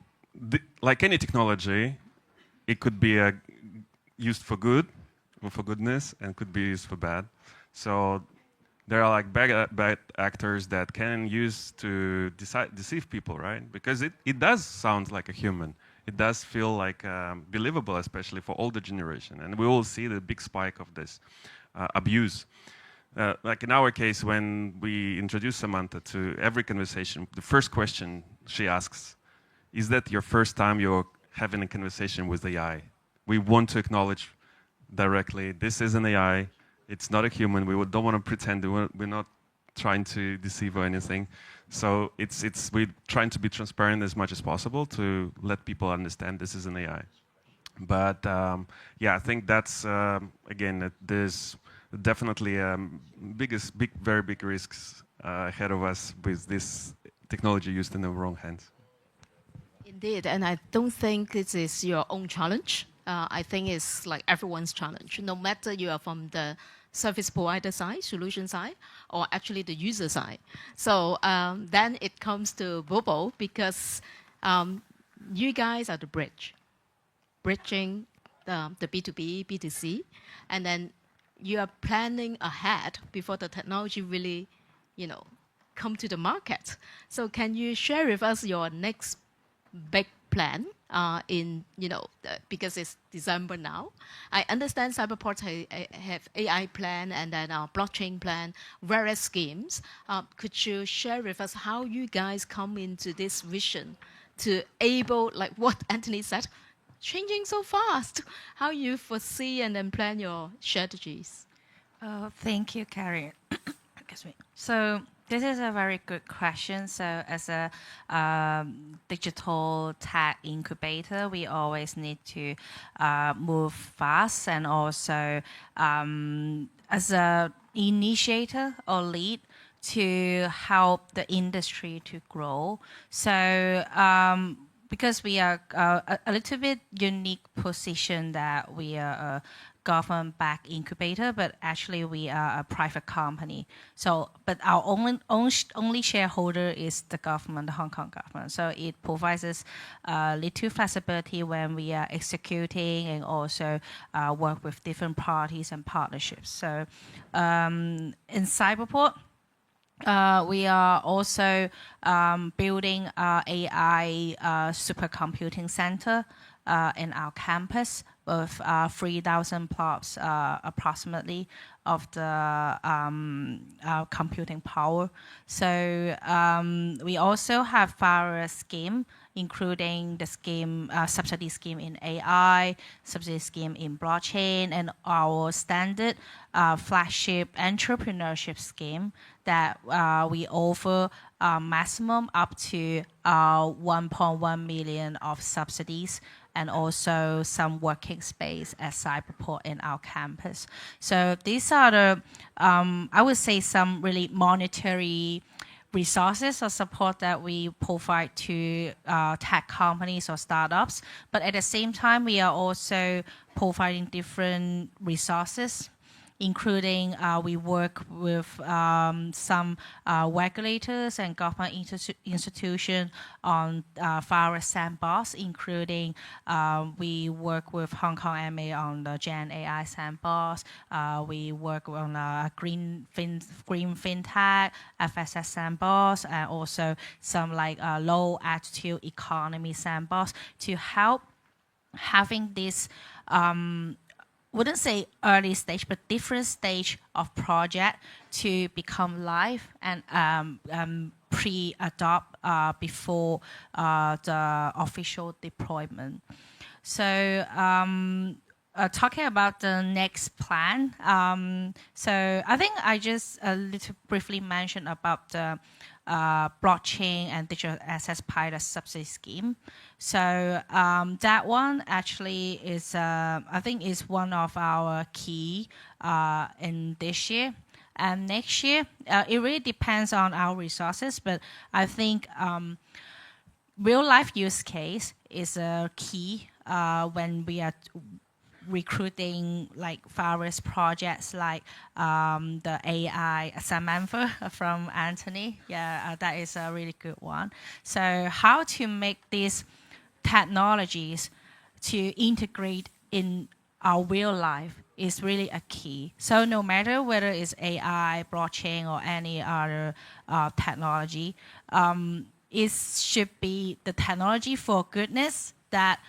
Speaker 5: like any technology, it could be used for good, or for goodness, and could be used for bad. So there are like bad actors that can use to deceive people, right? Because it does sound like a human. It does feel like believable, especially for older generation. And we all see the big spike of this abuse. Like in our case, when we introduce Samantha to every conversation, the first question she asks, is that your first time you're having a conversation with AI? We want to acknowledge directly, this is an AI, it's not a human, we don't want to pretend, we're not trying to deceive or anything. So we're trying to be transparent as much as possible to let people understand this is an AI. But yeah, I think that's, again, there's definitely very big risks ahead of us with this technology used in the wrong hands.
Speaker 3: Indeed, and I don't think this is your own challenge. I think it's like everyone's challenge, no matter you are from the service provider side, solution side, or actually the user side. So then it comes to Bobo, because you guys are the bridging the B2B, B2C, and then you are planning ahead before the technology really, come to the market. So can you share with us your next big plan because it's December now. I understand Cyberport have AI plan and then blockchain plan, various schemes. Could you share with us how you guys come into this vision to able, like what Anthony said, changing so fast. How you foresee and then plan your strategies?
Speaker 4: Thank you, Carrie. Excuse me. So this is a very good question. So as a digital tech incubator, we always need to move fast, and also as a initiator or lead to help the industry to grow. So because we are a little bit unique position that we are a government-backed incubator, but actually we are a private company. So, but our only shareholder is the government, the Hong Kong government. So it provides us little flexibility when we are executing, and also work with different parties and partnerships. So in Cyberport, we are also building an AI supercomputing center in our campus with 3,000 plots approximately of the computing power. So we also have various schemes, including the scheme, subsidy scheme in AI, subsidy scheme in blockchain, and our standard flagship entrepreneurship scheme that we offer maximum up to 1.1 million of subsidies, and also some working space at Cyberport in our campus. So these are the, I would say, some really monetary resources or support that we provide to tech companies or startups. But at the same time, we are also providing different resources, including we work with some regulators and government institutions on virus sandbox, including we work with Hong Kong MA on the Gen AI sandbox. We work on green fintech, FSS sandbox, and also some like low altitude economy sandbox to help having this wouldn't say early stage, but different stage of project to become live and pre-adopt before the official deployment. So talking about the next plan, so I think I just a little briefly mentioned about the blockchain and digital assets pilot subsidy scheme. So that one actually is, I think, is one of our key in this year. And next year, it really depends on our resources, but I think real life use case is a key when we are recruiting like various projects like the AI Samantha from Anthony. Yeah, that is a really good one. So how to make these technologies to integrate in our real life is really a key. So no matter whether it's AI, blockchain, or any other technology, it should be the technology for goodness that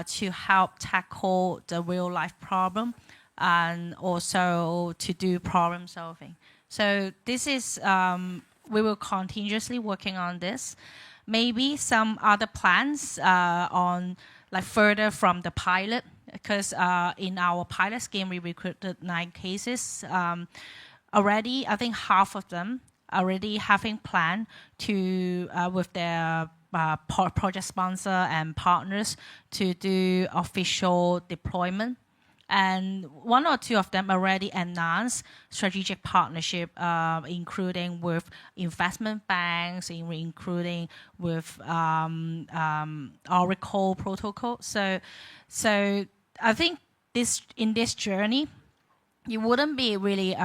Speaker 4: to help tackle the real life problem and also to do problem solving. So this is, we will continuously working on this. Maybe some other plans on like further from the pilot, because in our pilot scheme we recruited 9 cases. Already, I think half of them already having planned to, with their project sponsor and partners, to do official deployment. And 1 or 2 of them already announced strategic partnership, including with investment banks, including with Oracle protocol. So I think in this journey, it wouldn't be really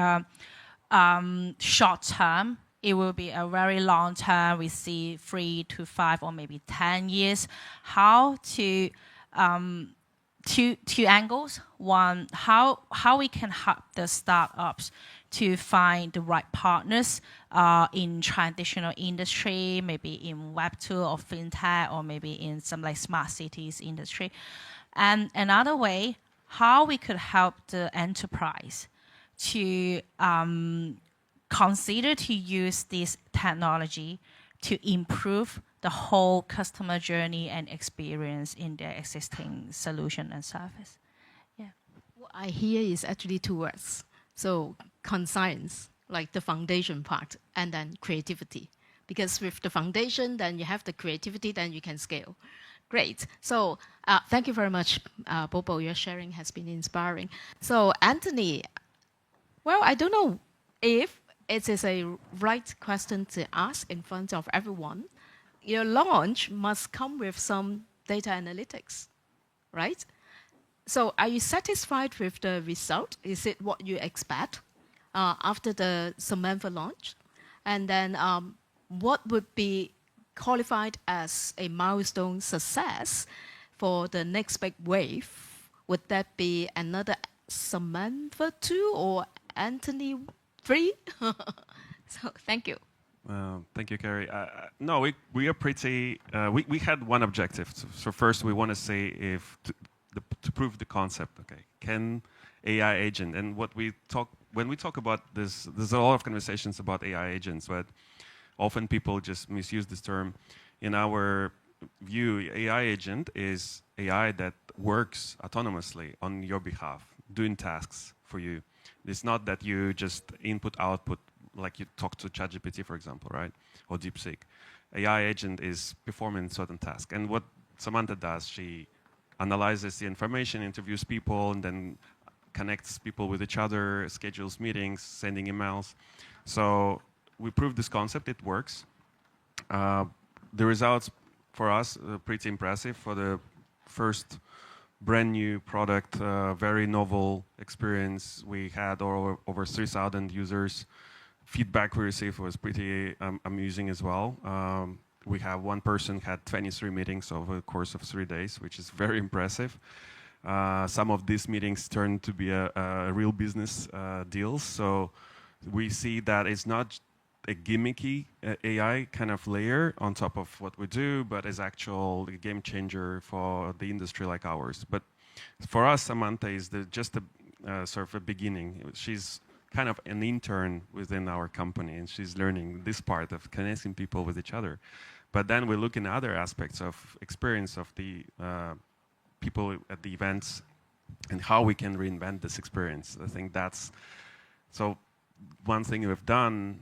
Speaker 4: short term. It will be a very long term. We see 3 to 5 or maybe 10 years. How to two angles. One, how we can help the startups to find the right partners in traditional industry, maybe in Web2 or fintech, or maybe in some like smart cities industry. And another way, how we could help the enterprise to consider to use this technology to improve the whole customer journey and experience in their existing solution and service. Yeah.
Speaker 3: What I hear is actually two words. So conscience, like the foundation part, and then creativity. Because with the foundation, then you have the creativity, then you can scale. Great. So thank you very much, Bobo. Your sharing has been inspiring. So Anthony, well, I don't know if it is a right question to ask in front of everyone. Your launch must come with some data analytics, right? So are you satisfied with the result? Is it what you expect after the Samantha launch? And then what would be qualified as a milestone success for the next big wave? Would that be another Samantha 2 or Anthony 3? So thank you.
Speaker 5: Thank you, Carrie. No, we are pretty. We had one objective. So first, we want to say if to prove the concept. Okay, can AI agent and when we talk about this, there's a lot of conversations about AI agents, but often people just misuse this term. In our view, AI agent is AI that works autonomously on your behalf, doing tasks for you. It's not that you just input-output, like you talk to ChatGPT, for example, right? Or DeepSeek. AI agent is performing certain tasks. And what Samantha does, she analyzes the information, interviews people, and then connects people with each other, schedules meetings, sending emails. So we proved this concept, it works. The results for us are pretty impressive. For the first brand new product, very novel experience. We had over 3,000 users. Feedback we received was pretty amusing as well. We have one person had 23 meetings over the course of 3 days, which is very impressive. Some of these meetings turned to be a real business deals. So we see that it's not a gimmicky AI kind of layer on top of what we do, but is actual game changer for the industry like ours. But for us, Samantha is just a sort of a beginning. She's kind of an intern within our company, and she's learning this part of connecting people with each other. But then we look in other aspects of experience of the people at the events and how we can reinvent this experience. I think that's so. One thing we've done,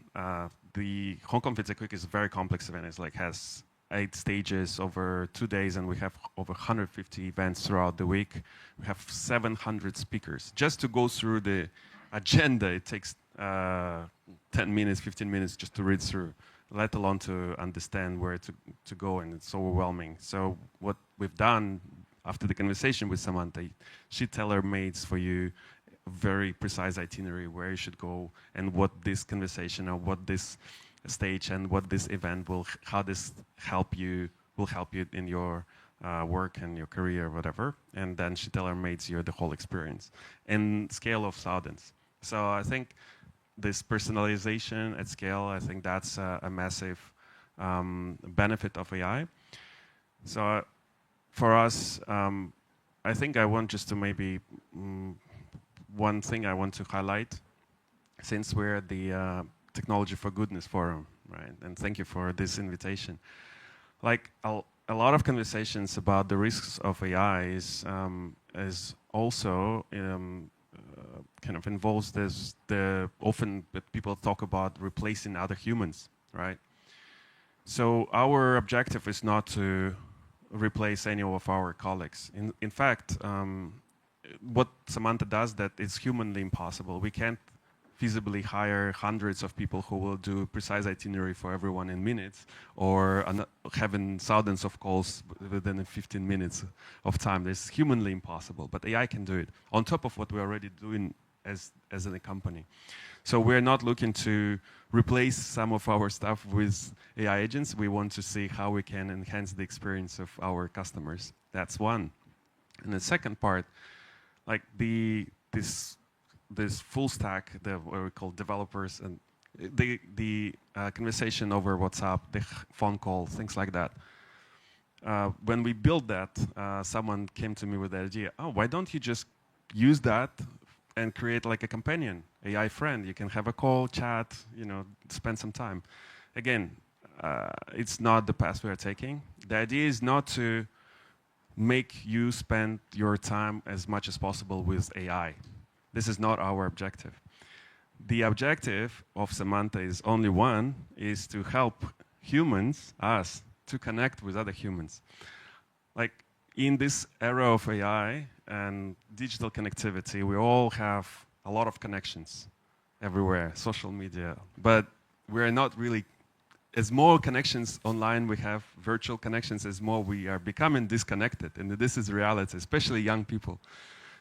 Speaker 5: the Hong Kong FinTech Week is a very complex event. It's like has 8 stages over 2 days, and we have over 150 events throughout the week. We have 700 speakers. Just to go through the agenda, it takes 10 minutes, 15 minutes just to read through, let alone to understand where to go, and it's overwhelming. So what we've done after the conversation with Samantha, she tailor-made for you very precise itinerary where you should go and what this conversation or what this stage and what this event how this will help you in your work and your career or whatever. And then she tailor-made you the whole experience and scale of thousands. So I think this personalization at scale, I think that's a massive benefit of AI. So for us, I think I want just to maybe one thing I want to highlight, since we're at the Technology for Goodness Forum, right? And thank you for this invitation. Like a lot of conversations about the risks of AI is also kind of involves often people talk about replacing other humans, right? So our objective is not to replace any of our colleagues. In fact, what Samantha does that is humanly impossible. We can't feasibly hire hundreds of people who will do precise itinerary for everyone in minutes, or having thousands of calls within 15 minutes of time. It's humanly impossible, but AI can do it on top of what we're already doing as a company. So we're not looking to replace some of our stuff with AI agents. We want to see how we can enhance the experience of our customers. That's one. And the second part, like this full stack, what we call developers, and the conversation over WhatsApp, the phone call, things like that. When we built that, someone came to me with the idea, oh, why don't you just use that and create like a companion, AI friend? You can have a call, chat, spend some time. Again, it's not the path we are taking. The idea is not to make you spend your time as much as possible with AI. This is not our objective. The objective of Samantha is only one, is to help humans, us, to connect with other humans. Like in this era of AI and digital connectivity, we all have a lot of connections everywhere, social media, but we're not really, as more connections online we have, virtual connections, as more we are becoming disconnected, and this is reality, especially young people.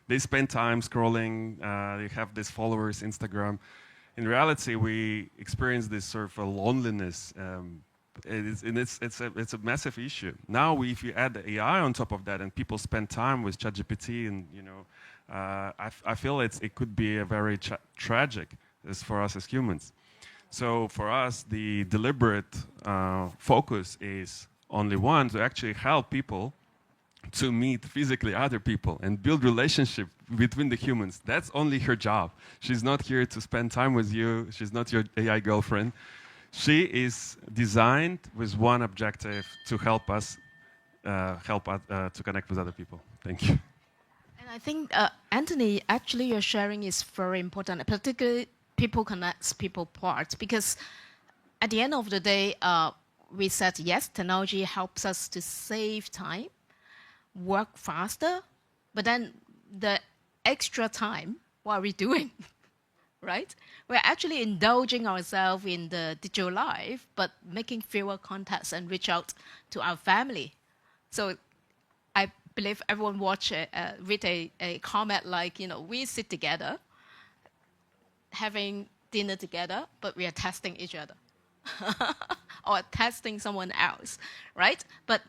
Speaker 5: They spend time scrolling, they have these followers, Instagram. In reality, we experience this sort of a loneliness, it's a massive issue. Now, if you add the AI on top of that, and people spend time with ChatGPT, and I feel it could be a very tragic as for us as humans. So for us, the deliberate focus is only one, to actually help people to meet physically other people and build relationship between the humans. That's only her job. She's not here to spend time with you. She's not your AI girlfriend. She is designed with one objective, to help us to connect with other people. Thank you.
Speaker 3: And I think, Anthony, actually your sharing is very important, particularly people connects people part, because at the end of the day, we said, yes, technology helps us to save time, work faster, but then the extra time, what are we doing? Right? We're actually indulging ourselves in the digital life, but making fewer contacts and reach out to our family. So I believe everyone read a comment like, we sit together, having dinner together, but we are testing each other or testing someone else, right? But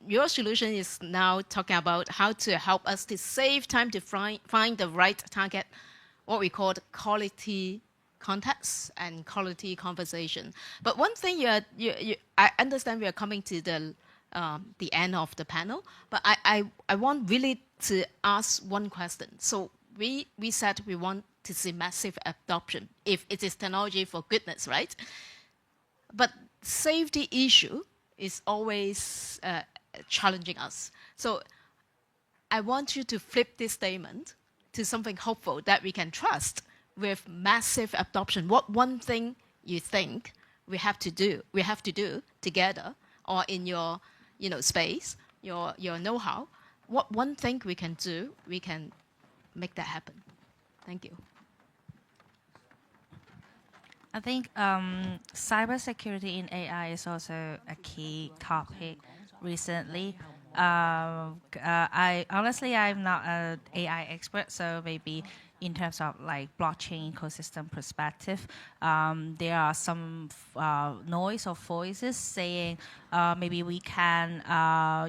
Speaker 3: your solution is now talking about how to help us to save time to find the right target, what we call quality contacts and quality conversation. But one thing I understand we are coming to the end of the panel, but I want really to ask one question. So we said we want to see massive adoption if it is technology for goodness, right? But safety issue is always challenging us. So I want you to flip this statement to something hopeful that we can trust with massive adoption. What one thing you think we have to do together, or in your space, your know-how, what one thing we can do, we can make that happen. Thank you.
Speaker 4: I think cybersecurity in AI is also a key topic recently. I'm not an AI expert, so maybe in terms of like blockchain ecosystem perspective, there are some noise or voices saying maybe we can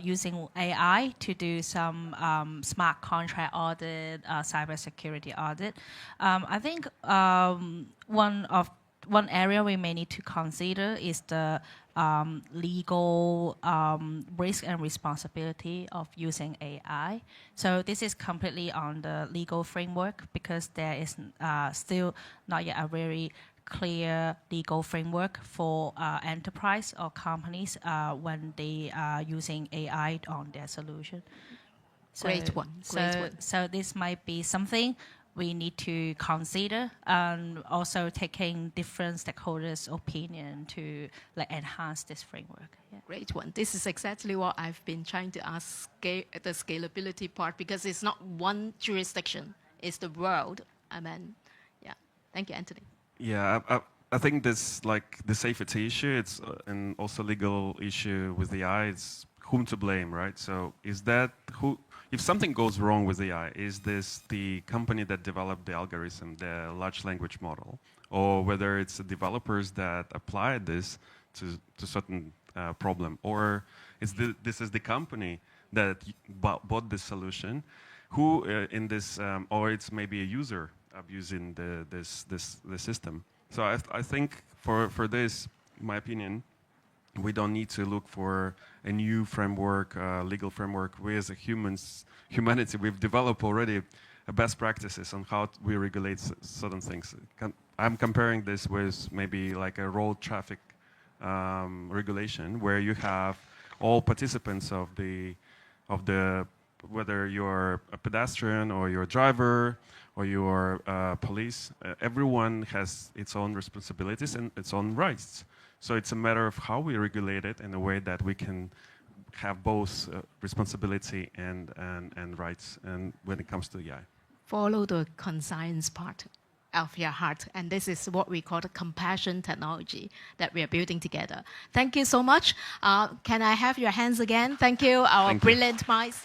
Speaker 4: using AI to do some smart contract audit, cybersecurity audit. I think one area we may need to consider is the legal risk and responsibility of using AI. So this is completely on the legal framework, because there is still not yet a very clear legal framework for enterprise or companies when they are using AI on their solution.
Speaker 3: Great one.
Speaker 4: So this might be something we need to consider, and also taking different stakeholders' opinion to enhance this framework. Yeah.
Speaker 3: Great one. This is exactly what I've been trying to ask, the scalability part, because it's not one jurisdiction, it's the world. Thank you, Anthony.
Speaker 5: Yeah, I think this, the safety issue, it's and also legal issue with the AI, it's whom to blame, right? So is that if something goes wrong with AI, is this the company that developed the algorithm, the large language model, or whether it's the developers that applied this to certain problem, or this is the company that bought this solution, who in this, or it's maybe a user abusing the system. So I think for this, in my opinion, we don't need to look for a new framework, legal framework. We as humanity, we've developed already best practices on how we regulate certain things. I'm comparing this with maybe like a road traffic regulation where you have all participants of the whether you're a pedestrian or you're a driver or you're police, everyone has its own responsibilities and its own rights. So it's a matter of how we regulate it in a way that we can have both responsibility and rights, and when it comes to AI.
Speaker 3: Follow the conscience part of your heart, and this is what we call the compassion technology that we are building together. Thank you so much. Can I have your hands again? Thank you, our brilliant minds.